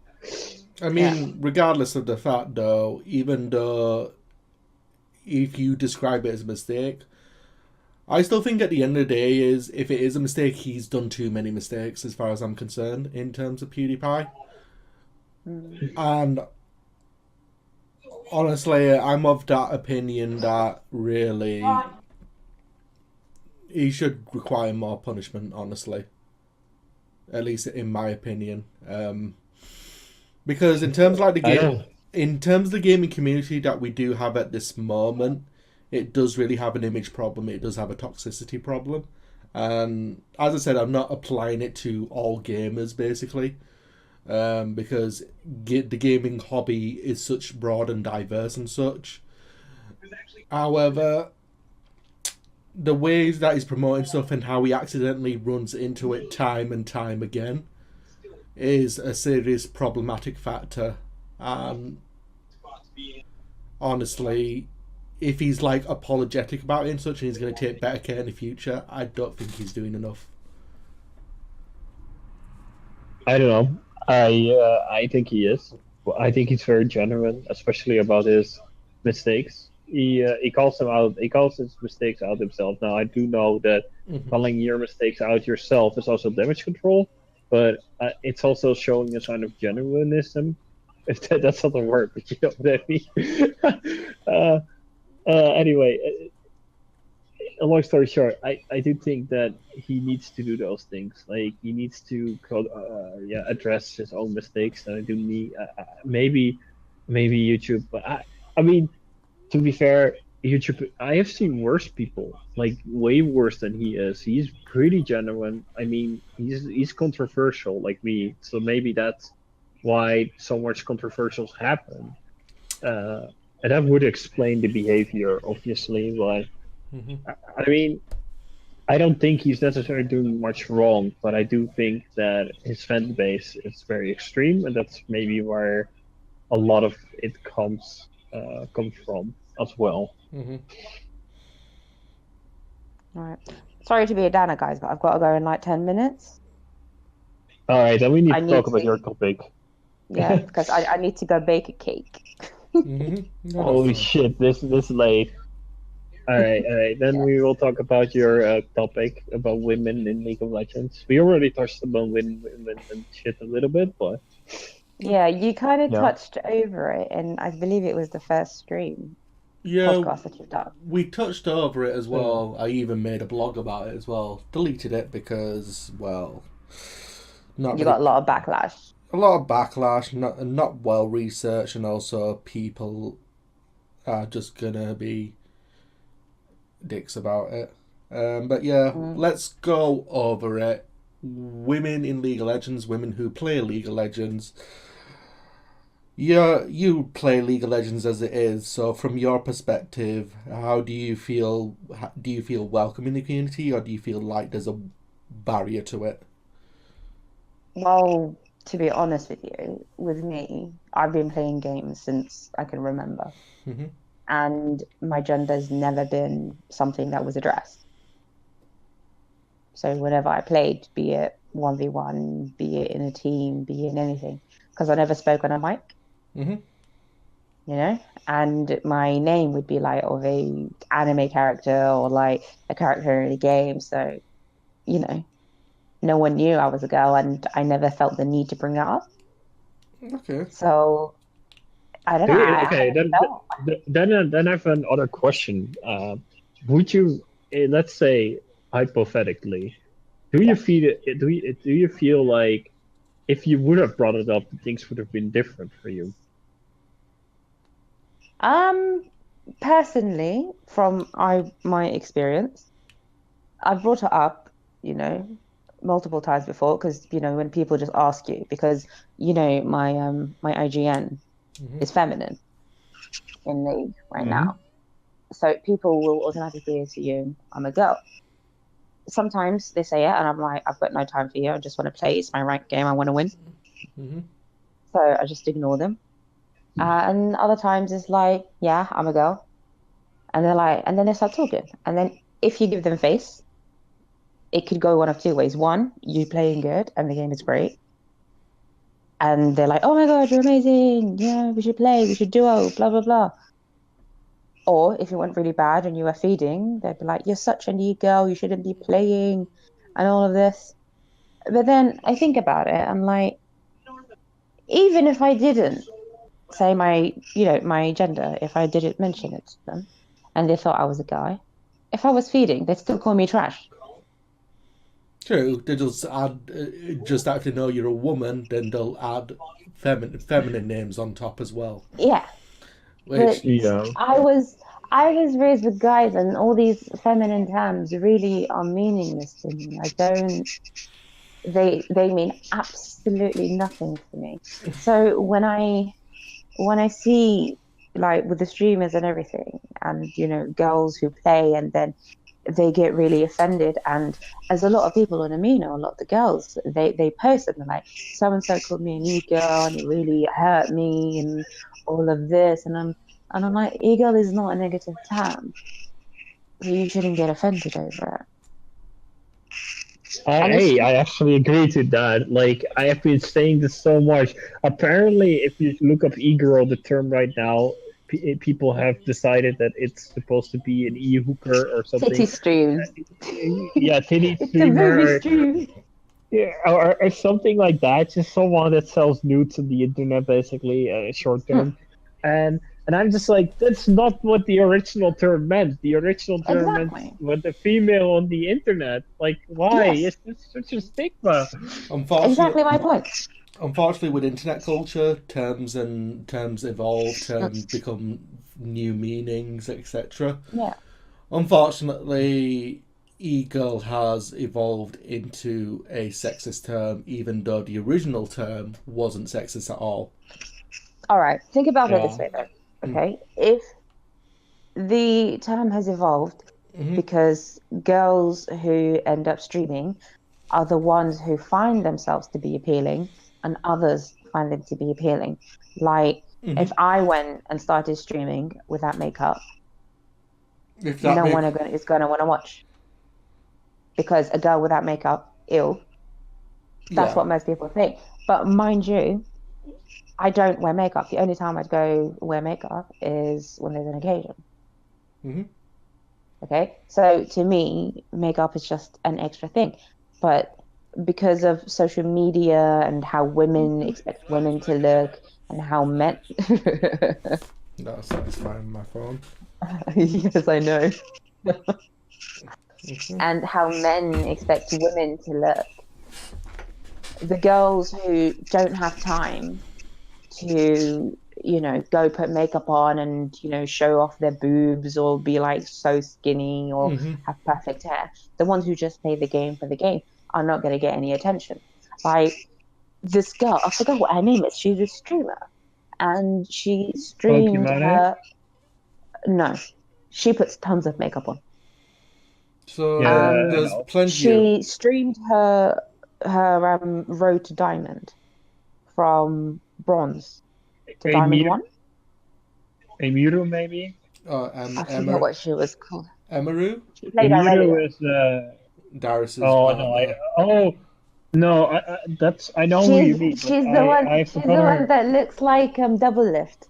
I mean, regardless of the fact, though, even though if you describe it as a mistake, I still think at the end of the day is if it is a mistake, he's done too many mistakes as far as I'm concerned in terms of PewDiePie. And honestly, I'm of that opinion that really he should require more punishment, honestly. At least in my opinion. Because in terms of like the game, in terms of the gaming community that we do have at this moment, it does really have an image problem. It does have a toxicity problem. And as I said, I'm not applying it to all gamers, basically. Because the gaming hobby is such broad and diverse and such. However, the ways that he's promoting stuff and how he accidentally runs into it time and time again is a serious problematic factor. And honestly, if he's like apologetic about it and such, and he's going to take better care in the future, I don't think he's doing enough. I don't know. I think he is. I think he's very genuine, especially about his mistakes. He calls them out. He calls his mistakes out himself. Now, I do know that calling your mistakes out yourself is also damage control, but it's also showing a sign of genuinism. If that's not a word, but you know what I mean. Anyway, a long story short, I do think that he needs to do those things. Like, he needs to address his own mistakes. And I do need maybe YouTube, but I mean, to be fair, YouTube, I have seen worse people, like way worse than he is. He's pretty genuine. I mean, he's controversial like me, so maybe that's why so much controversials happen. And that would explain the behavior, obviously. But I mean, I don't think he's necessarily doing much wrong, but I do think that his fan base is very extreme, and that's maybe where a lot of it comes from as well. All right. Sorry to be a downer, guys, but I've got to go in like 10 minutes. All right, then we need I to need talk about to- your topic. Yeah, because I need to go bake a cake. No, Holy that's fine. shit! This late. All right, all right. Then we will talk about your topic about women in League of Legends. We already touched upon women and shit a little bit, but Yeah, you kind of yeah. touched over it, and I believe it was the first stream Yeah, podcast that you've done. we touched over it as Yeah. well. I even made a blog about it as well. Deleted it because, well, not You really. got a lot of backlash. A lot of backlash, not well researched, and also people are just gonna be dicks about it. But yeah, Mm. let's go over it. Women in League of Legends, women who play League of Legends. Yeah, you play League of Legends as it is. So, from your perspective, how do you feel? Do you feel welcome in the community, or do you feel like there's a barrier to it? Well, to be honest with you, with me, I've been playing games since I can remember, Hmm. and my gender's never been something that was addressed. So whenever I played, be it 1v1, be it in a team, be it in anything, because I never spoke on a mic, Hmm. you know, and my name would be like of a anime character or like a character in a game. So, you know, no one knew I was a girl, and I never felt the need to bring that up. Okay. So I don't know. I Okay, haven't felt. then I have another question. Would you, let's say hypothetically, Yes. do you feel like if you would have brought it up, things would have been different for you? Um, Personally, from my experience, I've brought it up, you know, multiple times before because when people just ask you because my IGN Hmm. is feminine in League right Hmm. now, so people will automatically assume I'm a girl. Sometimes they say it, and I'm like, I've got no time for you. I just want to play. It's my ranked game. I want to win. Hmm. So I just ignore them. And other times it's like, yeah, I'm a girl. And they're like, and then they start talking. And then if you give them face, it could go one of two ways. One, you playing good and the game is great. And they're like, oh my God, you're amazing. Yeah, we should play. We should duo, blah, blah, blah. Or if it went really bad and you were feeding, they'd be like, you're such a neat girl. You shouldn't be playing and all of this. But then I think about it. I'm like, even if I didn't say my gender, if I didn't mention it to them and they thought I was a guy, if I was feeding, they'd still call me trash. True. They just add, just after know you're a woman, then they'll add feminine names on top as well. Yeah. But Which, Yeah. I was raised with guys, and all these feminine terms really are meaningless to me. I don't. They mean absolutely nothing to me. So when I see like with the streamers and everything, and girls who play, and then they get really offended, and as a lot of people on Amino, a lot of the girls they post and they're like, so and so called me a new girl, and it really hurt me, and all of this, and I'm like, e-girl is not a negative term, so you shouldn't get offended over it. And it's Hey, I actually agree to that. Like, I have been saying this so much. Apparently, if you look up e-girl, the term right now, people have decided that it's supposed to be an e-hooker or titty something. streams. Yeah, titty It's a very streamer, stream. yeah, or something like that. Just someone that sells nudes on the internet, basically, short term. And I'm just like, that's not what the original term meant. The original term meant Exactly. what the female on the internet. Like, why Yes, is this such a stigma? unfortunately, exactly my point. unfortunately, with internet culture, terms evolve, terms become new meanings, etc. Yeah. Unfortunately, e-girl has evolved into a sexist term, even though the original term wasn't sexist at all. All right. Think about it this Yeah. way, though. Mm. Okay. If the term has evolved Hmm. because girls who end up streaming are the ones who find themselves to be appealing and others find them to be appealing. Like Hmm. if I went and started streaming without makeup, If that no make one is going to want to watch because a girl without makeup, ew. That's yeah, what most people think. But mind you, I don't wear makeup. The only time I'd go wear makeup is when there's an occasion. Hmm. Okay, so to me, makeup is just an extra thing. But because of social media and how women expect women to look and how men. That's satisfying my phone. Yes, I know. Okay. And how men expect women to look. The girls who don't have time to, go put makeup on and, show off their boobs or be like so skinny or Hmm. have perfect hair. The ones who just play the game for the game are not going to get any attention. Like this girl, I forgot what her name is. She's a streamer and she streamed Pokemon. her. No, she puts tons of makeup on. So Yeah, I Um, there's know. plenty of. she streamed her road to diamond from bronze to A diamond Mew, one. a Mewtwo maybe. I forget what she was called. Emaru, She A played Mewtwo Irelia. is Darius's oh no, partner. that's I know who you mean, but I She's forgot the one her. that looks like double lift.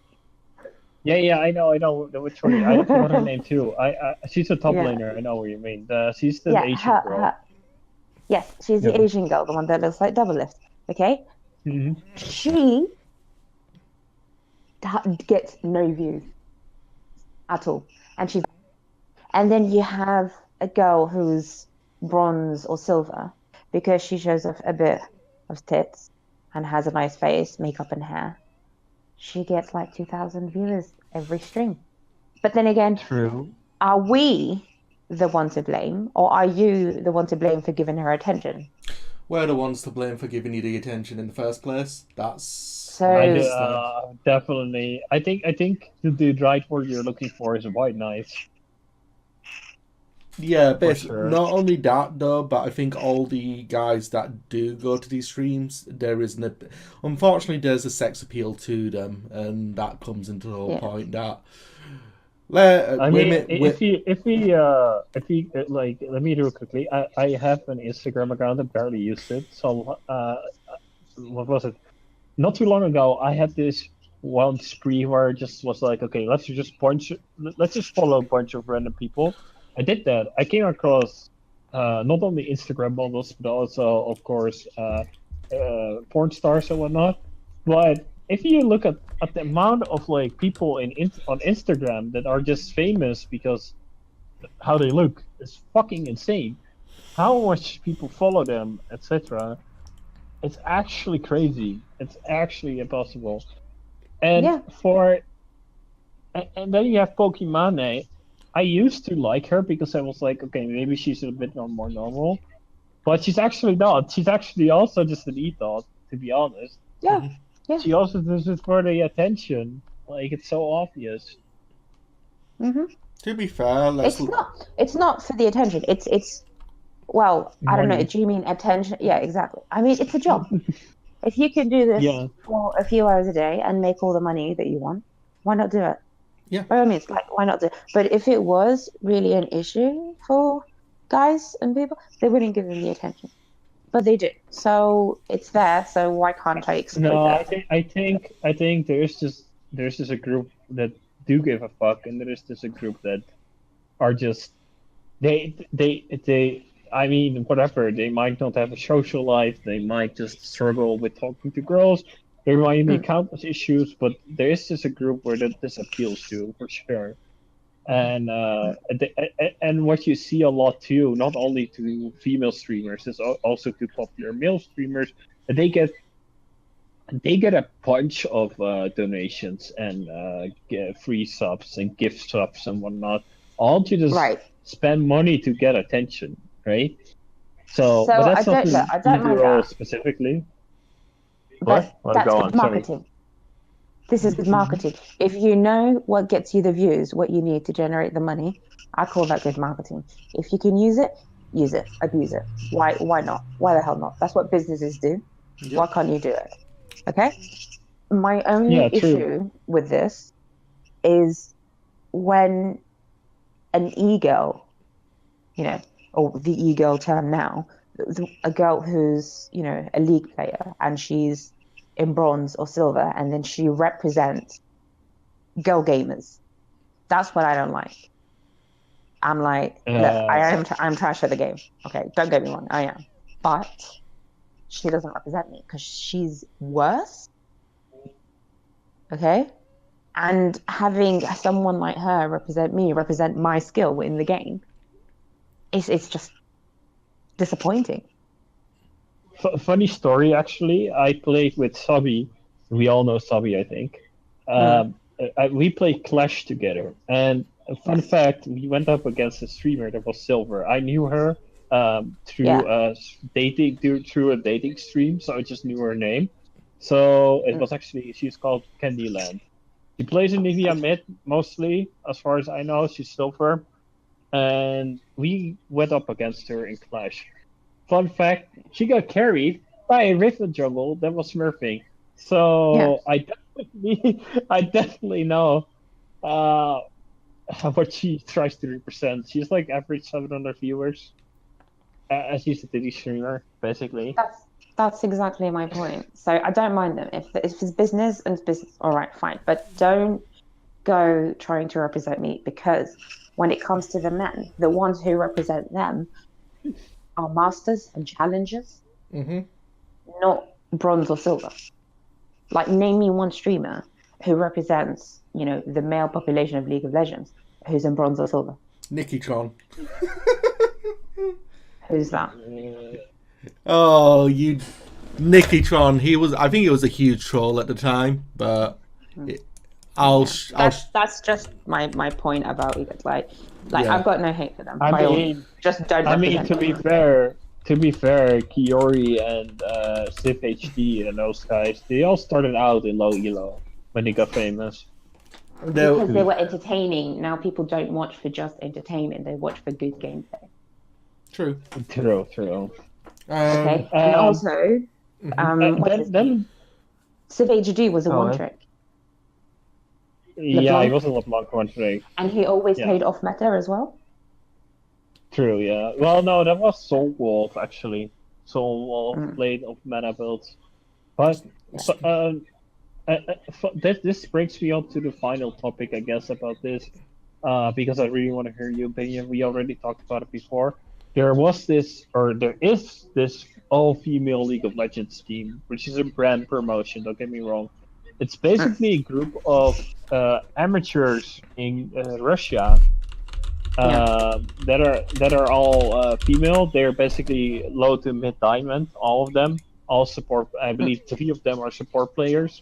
Yeah, I know which one. I forgot her name too. She's a top Yeah, laner. I know what you mean. She's the yeah, Asian girl. her. Yes, she's the Yeah. Asian girl, the one that looks like double lift. Okay, Hmm. she gets no views at all, and then you have a girl who's bronze or silver because she shows off a bit of tits and has a nice face, makeup and hair. She gets like 2,000 viewers every stream. But then again, True. are we the one to blame, or are you the one to blame for giving her attention? We're the ones to blame for giving you the attention in the first place. That's I So, do, honest. definitely. I think the right word you're looking for is white knight Yeah, for basically, sure. not only that though, but I think all the guys that do go to these streams, there isn't a. Unfortunately, there's a sex appeal to them, and that comes into the whole yeah. point that I mean, women. if he like, let me do it quickly. I have an Instagram account. I barely used it. So what was it? Not too long ago, I had this one spree where I just was like, okay, let's just follow a bunch of random people. I did that. I came across not only Instagram models, but also, of course, porn stars and whatnot. But if you look at the amount of like people on Instagram that are just famous because how they look, is fucking insane. How much people follow them, etc. It's actually crazy. It's actually impossible. And Yeah. and then you have Pokimane. I used to like her because I was like, okay, maybe she's a bit more normal, but she's actually not. She's actually also just an e-thought, to be honest. Yeah. Yeah. She also does it for the attention. Like, it's so obvious. Hmm. To be fair, let's. It's not for the attention. Well, I don't know. Money. Do you mean attention? Yeah, exactly. I mean, it's a job. If you can do this Yeah. for a few hours a day and make all the money that you want, why not do it? Yeah. By all means, like, why not do it? But if it was really an issue for guys and people, they wouldn't give them the attention. But they do. So it's there. So why can't I exploit No, that? I think there's just a group that do give a fuck, and there's just a group that are just they. I mean, whatever. They might not have a social life. They might just struggle with talking to girls. There might be Mm. countless issues, but there is just a group where this appeals to for sure. And and what you see a lot too, not only to female streamers, is also to popular male streamers. They get a bunch of donations and free subs and gift subs and whatnot, all to just Right. spend money to get attention, right? So, So but I that's not don't to look. I don't mind role that. specifically. But What? that's Go good on. Sorry. marketing. This is good marketing. If you know what gets you the views, what you need to generate the money, I call that good marketing. If you can use it, abuse it. Why not? Why the hell not? That's what businesses do. Why Yep. can't you do it? Okay? My only Yeah, true. issue with this is when an e-girl, or the e-girl term now, a girl who's, a league player and she's in bronze or silver, and then she represents girl gamers. That's what I don't like. I'm like, look, I'm trash at the game. Okay, don't get me wrong, I am. But she doesn't represent me because she's worse. Okay? And having someone like her represent my skill in the game, it's just disappointing. Funny story, actually. I played with Sabi. We all know Sabi, I think. We played Clash together. And a fun fact, we went up against a streamer that was silver. I knew her through a dating stream, so I just knew her name. So it was actually, she's called Candyland. She plays in Nivea mid, mostly, as far as I know. She's silver. And we went up against her in Clash. Fun fact, she got carried by a Griffin jungle that was smurfing. So I definitely know what she tries to represent. She's like average 700 viewers. She's a titty streamer, basically. That's exactly my point. So I don't mind them. If it's business and it's business, all right, fine. But don't go trying to represent me, because when it comes to the men, the ones who represent them are masters and challengers, not bronze or silver. Like, name me one streamer who represents, the male population of League of Legends who's in bronze or silver. Nickytron. Who's that? Oh, Nickytron. I think he was a huge troll at the time, but that's just my point about it. Like I've got no hate for them. Just don't. I mean, to be fair, Kiori and Civ HD and those guys, they all started out in low elo when they got famous. Because they were entertaining. Now people don't watch for just entertainment; they watch for good gameplay. True. Okay, and also, Civ HD was a one trick. Yeah, he was a LeBlanc one trick. And he always played off meta as well. True, yeah. Well, no, that was Soul Wolf, actually. Soul Wolf played off meta builds. But this brings me up to the final topic, I guess, about this. Because I really want to hear your opinion. We already talked about it before. There is this all-female League of Legends team, which is a brand promotion, don't get me wrong. It's basically a group of amateurs in Russia that are all female. They're basically low to mid diamond, all of them. All support. I believe 3 of them are support players,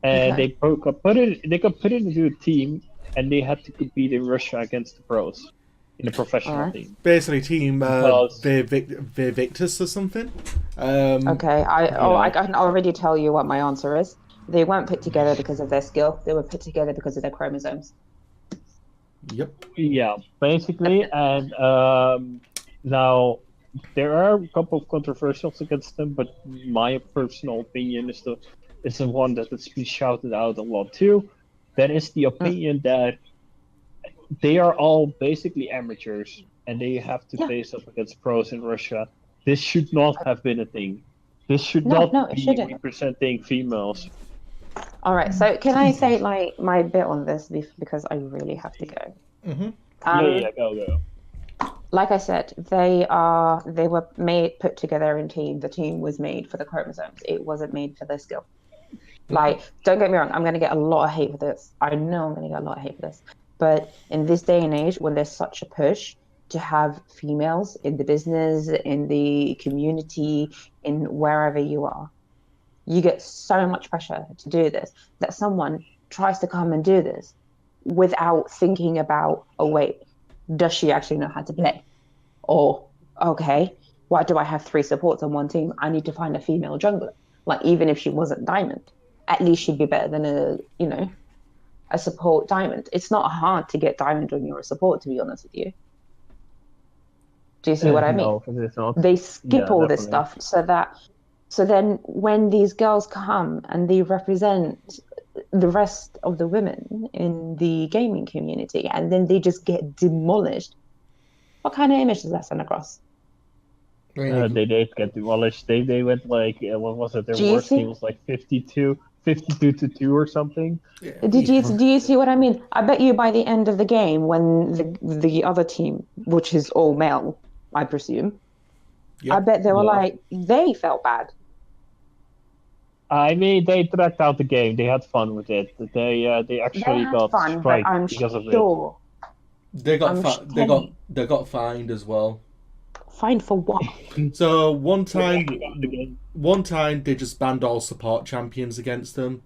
and they got put into a team, and they had to compete in Russia against the pros in a professional team. Basically, team Victus or something. Okay, I can already tell you what my answer is. They weren't put together because of their skill. They were put together because of their chromosomes. Yep. Yeah, basically. And now there are a couple of controversials against them, but my personal opinion is the one that has been shouted out a lot too. That is the opinion that they are all basically amateurs and they have to face up against pros in Russia. This should not have been a thing. This should not be representing females. All right, so can I say my bit on this because I really have to go. Go. Like I said, they were put together in team. The team was made for the chromosomes. It wasn't made for their skill. Like, don't get me wrong, I'm going to get a lot of hate for this. I know I'm going to get a lot of hate for this. But in this day and age, when there's such a push to have females in the business, in the community, in wherever you are, you get so much pressure to do this that someone tries to come and do this without thinking about, oh, wait, does she actually know how to play? Or, okay, why do I have 3 supports on one team? I need to find a female jungler. Like, even if she wasn't diamond, at least she'd be better than a support diamond. It's not hard to get diamond when you're a support, to be honest with you. Do you see what I mean? No, they skip all this stuff so then when these girls come and they represent the rest of the women in the gaming community and then they just get demolished, what kind of image does that send across? They did get demolished. They went like what was it? Their Do you worst team see? was like 52 to 2 or something. Do you see what I mean? I bet you by the end of the game, when the other team, which is all male, I presume, Yep. I bet they were Yeah. like they felt bad. I mean, they dragged out the game. They had fun with it. They They actually had got fun, but striked I'm because of it. sure. They got I'm they telling got fined as well. Fine for what? So one time The game. they just banned all support champions against them.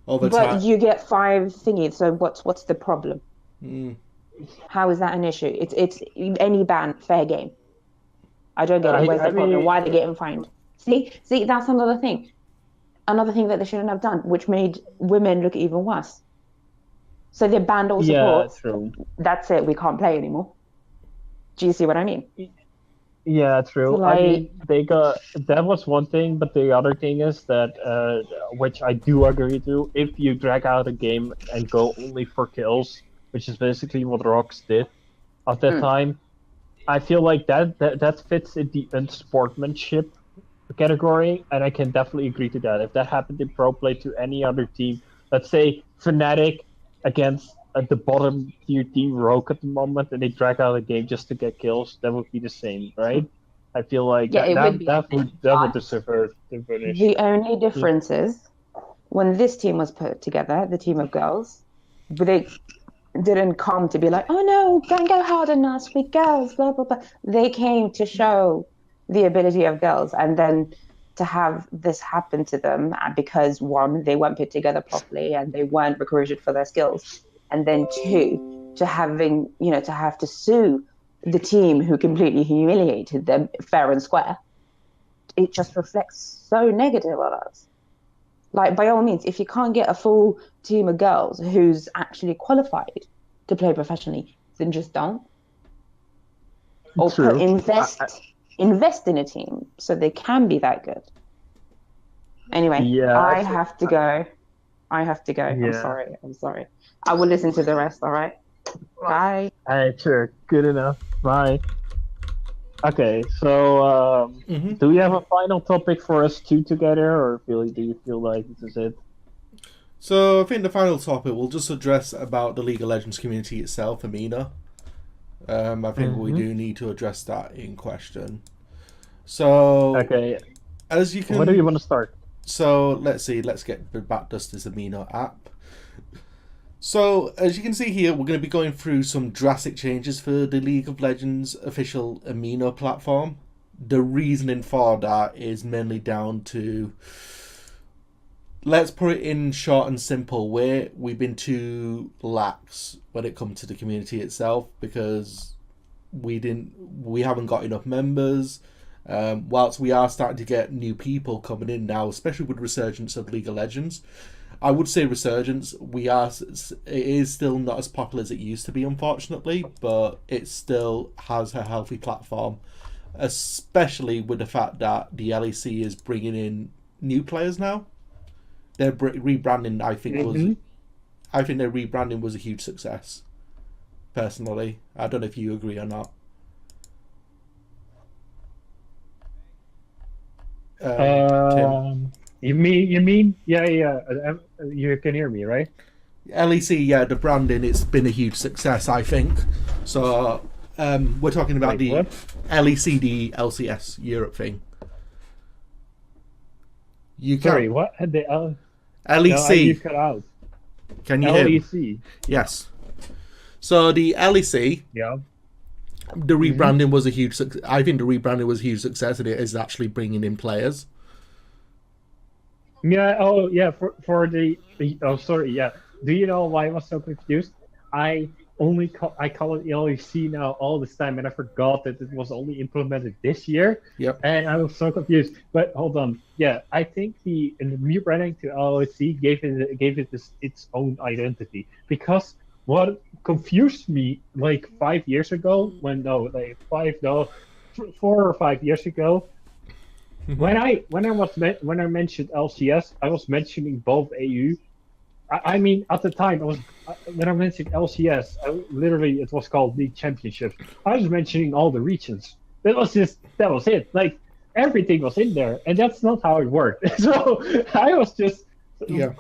Over But time, you get 5 thingies, so what's the problem? Mm. How is that an issue? It's any ban, fair game. I don't get it. Where's the problem? mean, Why are they getting fined? See, that's another thing. Another thing that they shouldn't have done, which made women look even worse. So they banned all yeah, support. true. That's it. We can't play anymore. Do you see what I mean? Yeah, true. So, I mean, they got that was one thing, but the other thing is that, which I do agree to, if you drag out a game and go only for kills, which is basically what Rox did at that time, I feel like that fits in the unsportsmanship category, and I can definitely agree to that. If that happened in pro play to any other team, let's say Fnatic against the bottom tier team Rogue at the moment, and they drag out a game just to get kills, that would be the same, right? I feel like Yeah, it would be. that would deserve the finish. The only difference is when this team was put together, the team of girls, but they didn't come to be like, oh no, don't go hard on us, we girls, blah, blah, blah. They came to show the ability of girls, and then to have this happen to them because, one, they weren't put together properly and they weren't recruited for their skills, and then two, to have to sue the team who completely humiliated them fair and square. It just reflects so negative on us. Like, by all means, if you can't get a full team of girls who's actually qualified to play professionally, then just don't. Or invest in a team so they can be that good. Anyway, Yeah, I have to go. Yeah. I'm sorry. I will listen to the rest, all right? Bye. Alright, sure. Good enough. Bye. Okay, so do we have a final topic for us two together, or do you feel like this is it? So I think the final topic we'll just address about the League of Legends community itself, Amina. I think we do need to address that in question. So Okay, as you can, where do you want to start? So let's see. Let's get the Backdusters Amino app. So as you can see here, we're going to be going through some drastic changes for the League of Legends official Amino platform. The reasoning for that is mainly down to, let's put it in short and simple way, we've been too lax when it comes to the community itself because we haven't got enough members. Whilst we are starting to get new people coming in now, especially with resurgence of League of Legends, I would say resurgence, it is still not as popular as it used to be, unfortunately, but it still has a healthy platform, especially with the fact that the LEC is bringing in new players now. Their rebranding, I think their rebranding was a huge success. Personally, I don't know if you agree or not. Tim. You mean? Yeah. You can hear me, right? LEC, yeah, the branding, it's been a huge success, I think. So, we're talking about the what? LEC, the LCS Europe thing. Sorry, what? The LEC. No, you cut out. Can you hear me? LEC. Yes. So the LEC, Yeah. the rebranding was a huge success. I think the rebranding was a huge success, and it is actually bringing in players. Yeah. Oh, yeah. For the oh, sorry. Yeah. Do you know why I was so confused? I call it LEC now all this time, and I forgot that it was only implemented this year. Yep. And I was so confused. But hold on. Yeah, I think the rebranding to LEC gave it its own identity, because what confused me like 5 years ago, 4 or 5 years ago, when I mentioned LCS, I was mentioning both AU. I mean, at the time, when I mentioned LCS, it was called League Championships. I was mentioning all the regions. That was it. Like everything was in there, and that's not how it worked. So I was just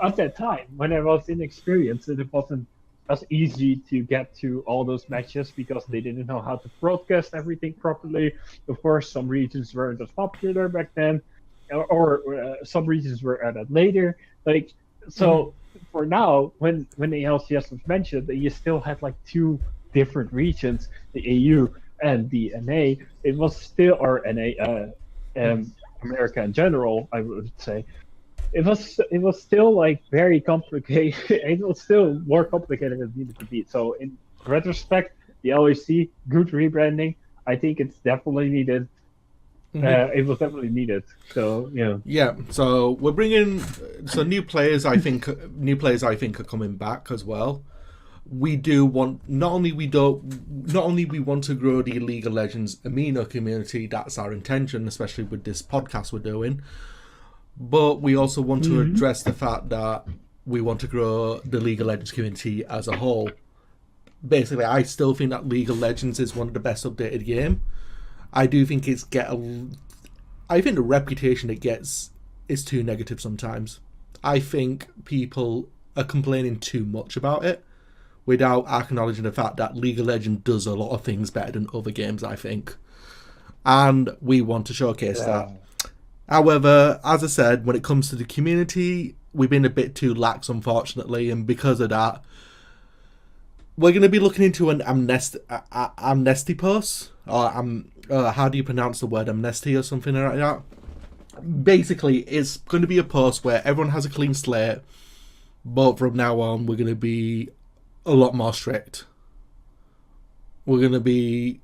at that time when I was inexperienced, and it wasn't as easy to get to all those matches because they didn't know how to broadcast everything properly. Of course, some regions weren't as popular back then, or some regions were added later. Like so, for now, when the LCS was mentioned, you still had like two different regions, the AU and the NA. It was still, or NA, America in general, I would say. It was still like very complicated. It was still more complicated than it needed to be. So in retrospect, the LEC, good rebranding. I think it's definitely needed. It was definitely needed. So yeah. Yeah. So we're bringing new players. I think are coming back as well. We do want not only we want to grow the League of Legends Amino community. That's our intention, especially with this podcast we're doing. But we also want to address the fact that we want to grow the League of Legends community as a whole. Basically, I still think that League of Legends is one of the best updated game. I do think I think the reputation it gets is too negative sometimes. I think people are complaining too much about it without acknowledging the fact that League of Legends does a lot of things better than other games, I think. And we want to showcase that. However, as I said, when it comes to the community, we've been a bit too lax, unfortunately, and because of that, we're going to be looking into an amnesty post, or how do you pronounce the word amnesty or something like that? Basically, it's going to be a post where everyone has a clean slate, but from now on, we're going to be a lot more strict. We're going to be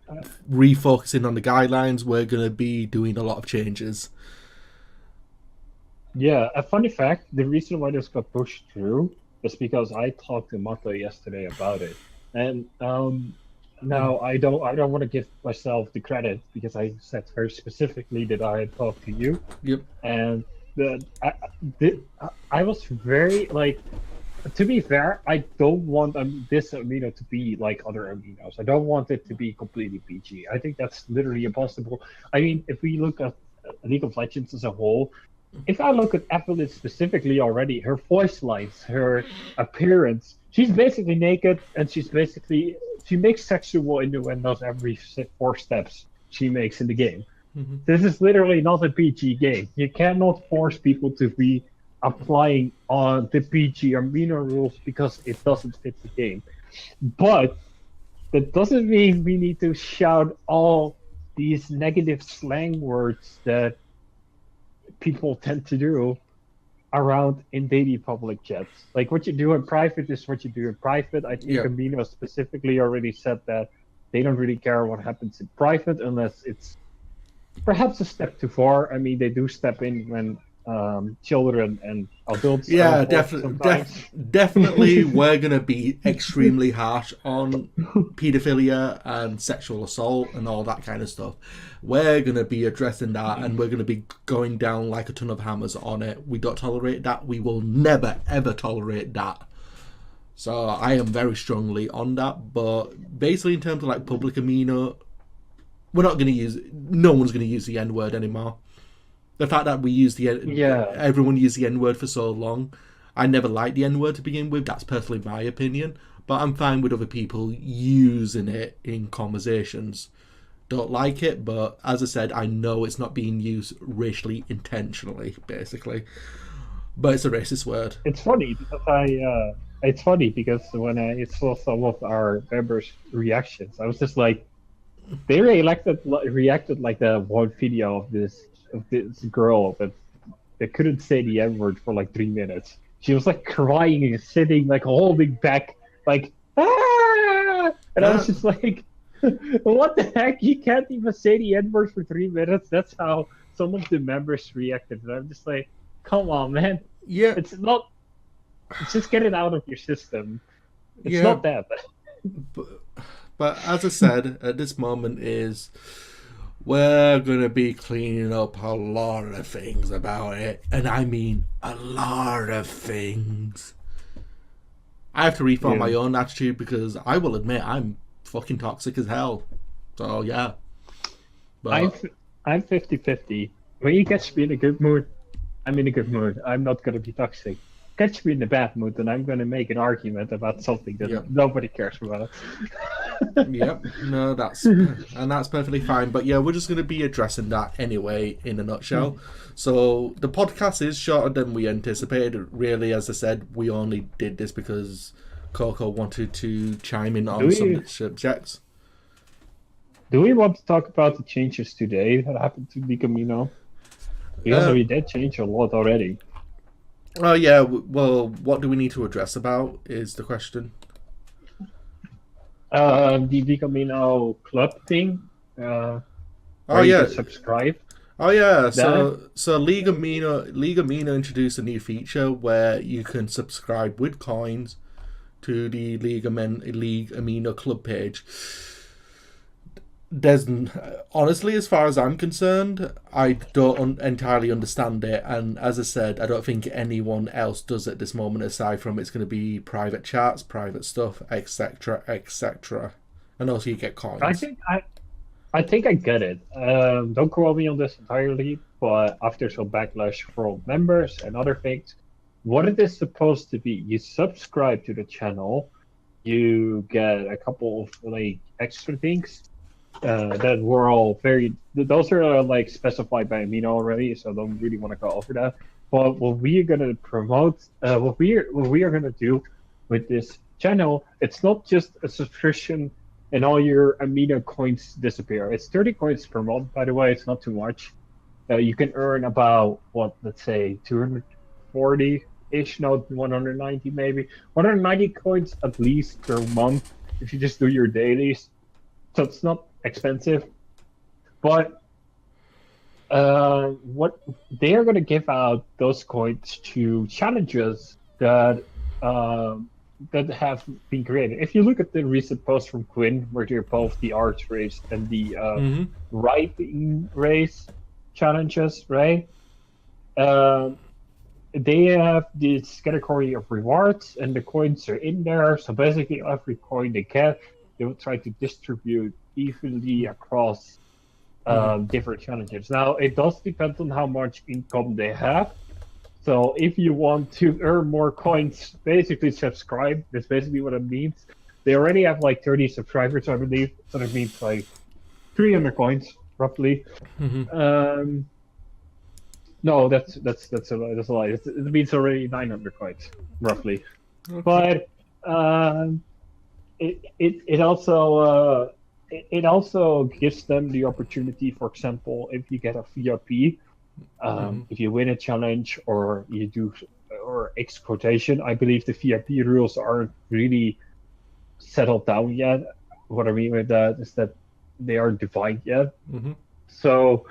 refocusing on the guidelines. We're going to be doing a lot of changes. Yeah, a funny fact, the reason why this got pushed through is because I talked to Mata yesterday about it. And now I don't want to give myself the credit because I said very specifically that I had talked to you. Yep. And I was very, like, to be fair, I don't want this amino to be like other aminos. I don't want it to be completely PG. I think that's literally impossible. I mean, if we look at League of Legends as a whole, if I look at Evelyn specifically already, her voice lines, her appearance, she's basically naked and she makes sexual innuendos every 4 steps she makes in the game. This is literally not a PG game. You cannot force people to be applying on the PG amino rules because it doesn't fit the game. But that doesn't mean we need to shout all these negative slang words that people tend to do around in daily public chats. Like what you do in private is what you do in private. I think Amino specifically already said that they don't really care what happens in private unless it's perhaps a step too far. I mean, they do step in when children and adults. Yeah, definitely. We're gonna be extremely harsh on paedophilia and sexual assault and all that kind of stuff. We're gonna be addressing that, and we're gonna be going down like a ton of hammers on it. We don't tolerate that. We will never ever tolerate that. So I am very strongly on that. But basically, in terms of like public amino, we're not gonna use. No one's gonna use the N word anymore. The fact that we use everyone used the N-word for so long. I never liked the N-word to begin with. That's personally my opinion. But I'm fine with other people using it in conversations. Don't like it, but as I said, I know it's not being used racially intentionally, basically. But it's a racist word. It's funny because when I saw some of our members' reactions, I was just like, they reacted like the one video of this girl that couldn't say the N-word for like 3 minutes. She was like crying and sitting, like holding back, like, ah! And I was just like, what the heck? You can't even say the N-word for 3 minutes? That's how some of the members reacted. And I'm just like, come on, man. Yeah. It's just get it out of your system. It's not that bad. But as I said, at this moment we're going to be cleaning up a lot of things about it. And I mean a lot of things. I have to reform my own attitude because I will admit I'm fucking toxic as hell. So, yeah. But I'm 50-50. When you catch me in a good mood, I'm in a good mood. I'm not gonna be toxic. Catch me in a bad mood, and I'm gonna make an argument about something that Yep. nobody cares about. Yep, no, that's perfectly fine. But yeah, we're just going to be addressing that anyway in a nutshell. So the podcast is shorter than we anticipated. Really, as I said, we only did this because Koko wanted to chime in on some subjects. Do we want to talk about the changes today that happened to Legends Amino? Because we did change a lot already. Oh yeah, well, what do we need to address about is the question. The Legends Amino club thing. Oh yeah, Subscribe. Oh yeah, so League Amino introduced a new feature where you can subscribe with coins to the League Amino club page. There's honestly, as far as I'm concerned, I don't entirely understand it, and as I said, I don't think anyone else does at this moment. Aside from it's going to be private chats, private stuff, etc., etc., and also you get coins. I think I get it. Don't quote me on this entirely, but after some backlash from members and other things, what it is supposed to be, you subscribe to the channel, you get a couple of like extra things that were all those are like specified by Amino already, so I don't really want to go over that. But what we are going to promote, what we are going to do with this channel, it's not just a subscription and all your Amino coins disappear. It's 30 coins per month, by the way. It's not too much. You can earn about, let's say 240-ish, no, 190 maybe. 190 coins at least per month if you just do your dailies. So it's not expensive. But what they are going to give out those coins to challenges that have been created. If you look at the recent post from Quinn, where they're both the arts race and the Riot race challenges, right? They have this category of rewards, and the coins are in there. So basically, every coin they get, they will try to distribute evenly across different challenges. Now, it does depend on how much income they have. So if you want to earn more coins, basically subscribe. That's basically what it means. They already have like 30 subscribers, I believe. So that means like 300 coins, roughly. No, that's a lie. It means already 900 coins, roughly. Okay. But it also gives them the opportunity. For example, if you get a VIP. If you win a challenge or you do or X quotation, I believe the VIP rules aren't really settled down yet. What I mean with that is that they aren't defined yet. So,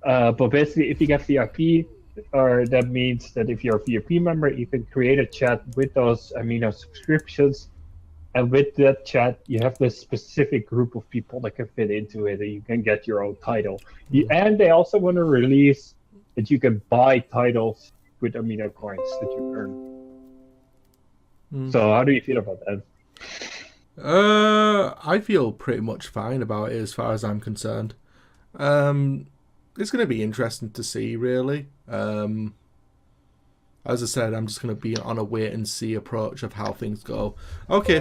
but basically, if you get VIP, or that means that if you're a VIP member, you can create a chat with those Amino subscriptions, and with that chat, you have this specific group of people that can fit into it, and you can get your own title. And they also want to release that you can buy titles with Amino coins that you earn. So how do you feel about that? I feel pretty much fine about it as far as I'm concerned. It's going to be interesting to see, really. As I said, I'm just going to be on a wait and see approach of how things go. Okay,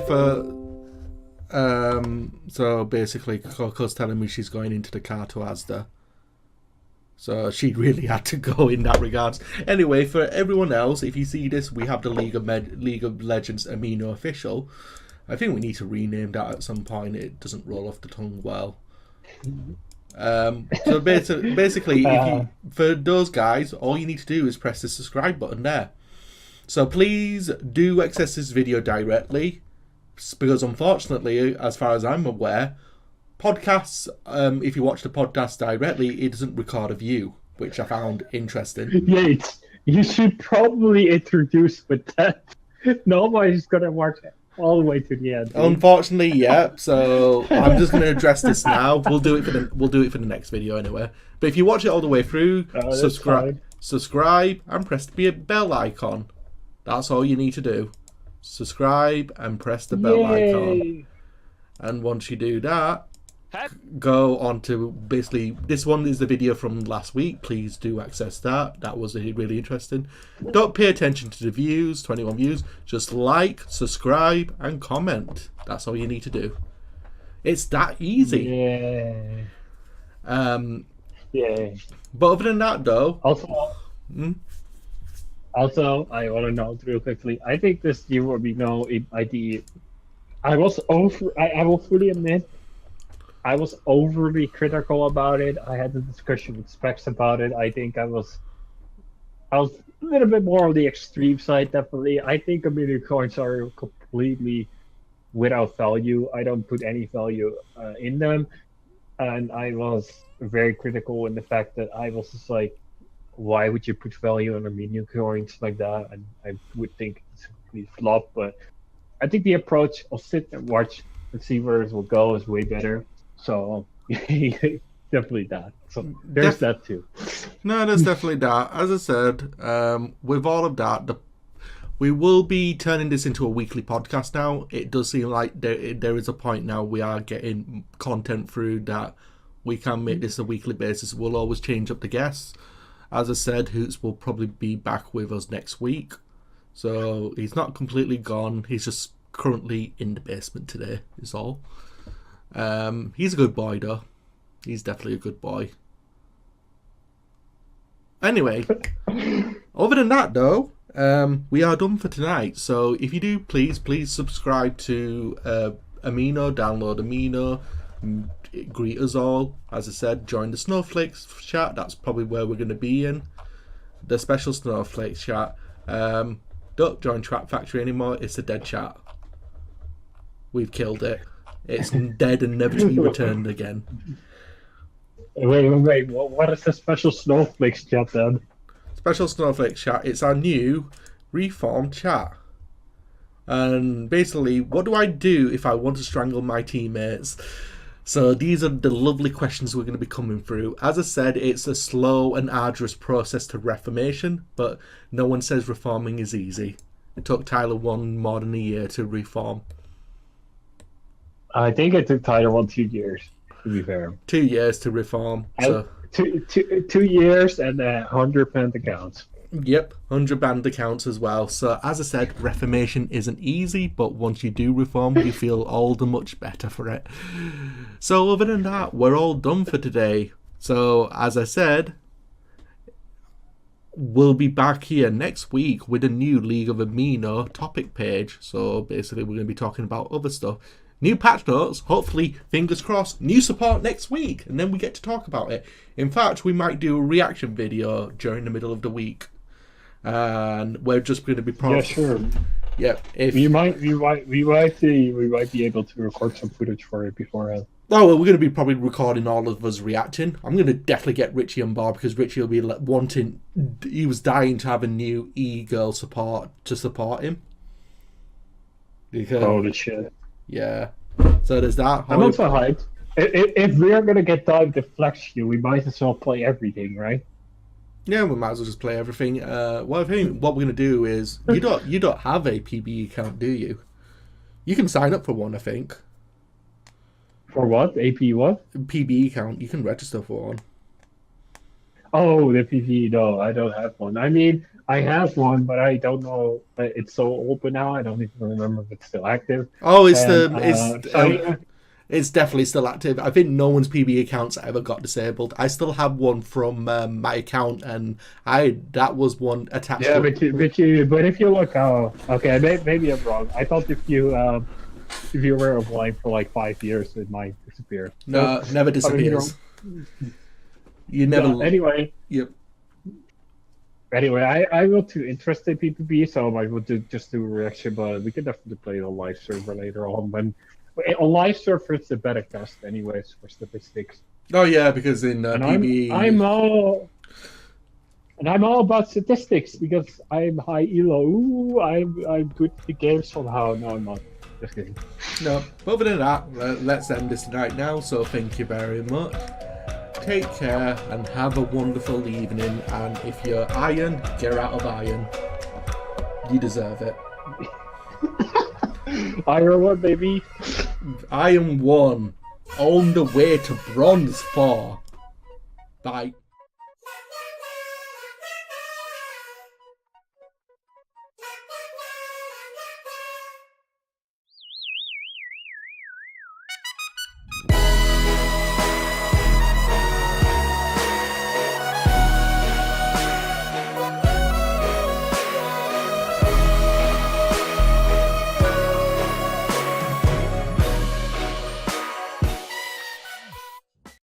so basically Koko's telling me she's going into the car to Asda. So she really had to go in that regards. Anyway, for everyone else, if you see this, we have the League of Legends Amino official. I think we need to rename that at some point. It doesn't roll off the tongue well. So basically, for those guys, all you need to do is press the subscribe button there. So please do access this video directly, because unfortunately, as far as I'm aware, podcasts, if you watch the podcast directly, it doesn't record a view, which I found interesting. Yates, you should probably introduce with that. Nobody's gonna watch it all the way to the end. Unfortunately, yeah. So I'm just going to address this now. We'll do it for the next video anyway. But if you watch it all the way through, subscribe, and press the bell icon. That's all you need to do. Subscribe and press the bell icon. And once you do that, go on to basically, this one is the video from last week. Please do access that. That was really interesting. Don't pay attention to the views, 21 views. Just like, subscribe, and comment. That's all you need to do. It's that easy. Yeah. Yeah. But other than that, though. Also, I want to note real quickly. I think this year will be no idea. I will fully admit, I was overly critical about it. I had a discussion with Specs about it. I think I was a little bit more on the extreme side, definitely. I think community coins are completely without value. I don't put any value in them. And I was very critical in the fact that I was just like, why would you put value on a minion coins like that? And I would think it's a complete flop. But I think the approach of sit and watch and see where it will go is way better. So definitely that. So there's that too. No, there's definitely that. As I said, with all of that, we will be turning this into a weekly podcast now. It does seem like there is a point now we are getting content through that we can make this a weekly basis. We'll always change up the guests. As I said, Hoots will probably be back with us next week. So he's not completely gone. He's just currently in the basement today, is all. He's a good boy, though. He's definitely a good boy. Anyway, other than that, though, we are done for tonight. So if you do, please subscribe to Amino, download Amino, greet us all. As I said, join the Snowflakes chat. That's probably where we're going to be in. The special Snowflakes chat. Don't join Trap Factory anymore. It's a dead chat. We've killed it. It's dead and never to be returned again. Wait. What is the special Snowflakes chat then? Special Snowflakes chat. It's our new reformed chat. And basically, what do I do if I want to strangle my teammates? So these are the lovely questions we're going to be coming through. As I said, it's a slow and arduous process to reformation, but no one says reforming is easy. It took Tyler more than a year to reform. I think it took Tyler 2 years, to be fair. 2 years to reform. So 2 years and 100 banned accounts. Yep, 100 banned accounts as well. So as I said, reformation isn't easy, but once you do reform, you feel all the much better for it. So other than that, we're all done for today. So as I said, we'll be back here next week with a new League of Amino topic page. So basically we're going to be talking about other stuff. New patch notes, hopefully, fingers crossed, new support next week, and then we get to talk about it. In fact, we might do a reaction video during the middle of the week. And we're just going to be Yeah, sure. Yeah, we might be able to record some footage for it beforehand. Oh, well, we're going to be probably recording all of us reacting. I'm going to definitely get Richie on board because Richie will be wanting. He was dying to have a new e-girl support him. Because, holy shit! Yeah. So there's that. I'm also hyped. If we are going to get time to flex you, we might as well play everything, right? Yeah, we might as well just play everything. Well, I think what we're going to do is you don't have a PB account, do you? You can sign up for one, I think. For what? AP what? PB account. You can register for one. Oh, the PB. No, I don't have one. I mean, I have one, but I don't know. It's so open now. I don't even remember if it's still active. Oh, it's definitely still active. I think no one's PB accounts ever got disabled. I still have one from my account, and that was one attached. Yeah, but if you look, okay, maybe I'm wrong. I thought if you were offline for like 5 years, it might disappear. No, never disappears. You never. Yeah, anyway. Yep. Anyway, I'm not too interested in PvP, so I would just do a reaction, but we can definitely play it on live server later on. On live server, it's a better test, anyways, for statistics. Oh yeah, because in PvE, I'm all about statistics because I'm high elo. Ooh, I'm good at the game somehow. No, I'm not. Just kidding. No, other than that, let's end this tonight now. So thank you very much. Take care and have a wonderful evening. And if you're iron, get out of iron. You deserve it. Iron 1, baby. Iron 1. on the way to bronze 4. Bye.